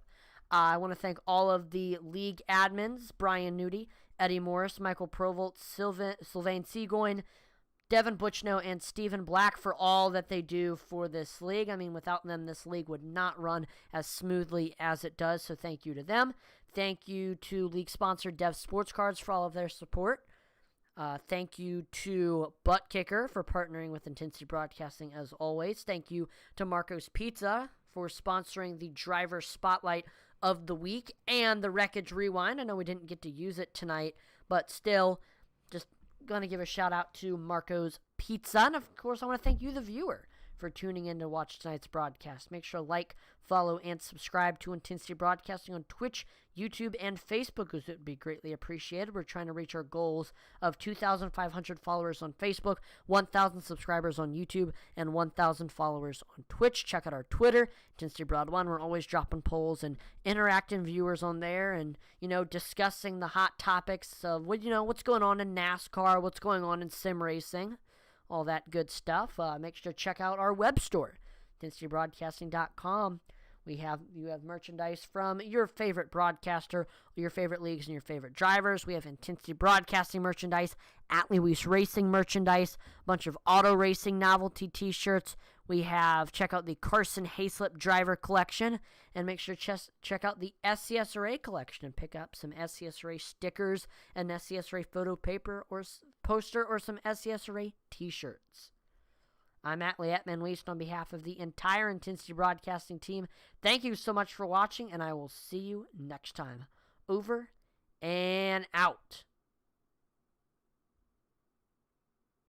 I want to thank all of the league admins, Brian Nudie, Eddie Morris, Michael Provolt, Sylvain Seagoin, Devin Bucciano, and Stephen Black for all that they do for this league. I mean, without them, this league would not run as smoothly as it does, so thank you to them. Thank you to league sponsor Dev Sports Cards for all of their support. Thank you to Butt Kicker for partnering with Intensity Broadcasting as always. Thank you to Marco's Pizza for sponsoring the driver spotlight of the week and the Wreckage Rewind. I know we didn't get to use it tonight, but still, just going to give a shout out to Marco's Pizza. And of course, I want to thank you, the viewer, for tuning in to watch tonight's broadcast. Make sure to like, follow, and subscribe to Intensity Broadcasting on Twitch, YouTube, and Facebook, because it would be greatly appreciated. We're trying to reach our goals of 2,500 followers on Facebook, 1,000 subscribers on YouTube, and 1,000 followers on Twitch. Check out our Twitter, Intensity Broad 1. We're always dropping polls and interacting viewers on there and, discussing the hot topics of, what's going on in NASCAR, what's going on in sim racing, all that good stuff. Make sure to check out our web store, IntensityBroadcasting.com. You have merchandise from your favorite broadcaster, your favorite leagues, and your favorite drivers. We have Intensity Broadcasting merchandise, At Lewis Racing merchandise, a bunch of auto racing novelty t-shirts. We have, check out the Carson Hayslip driver collection, and make sure to check out the SCSRA collection and pick up some SCSRA stickers, an SCSRA photo paper or poster, or some SCSRA t-shirts. I'm Atlee Etman-Weist on behalf of the entire Intensity Broadcasting team. Thank you so much for watching, and I will see you next time. Over and out.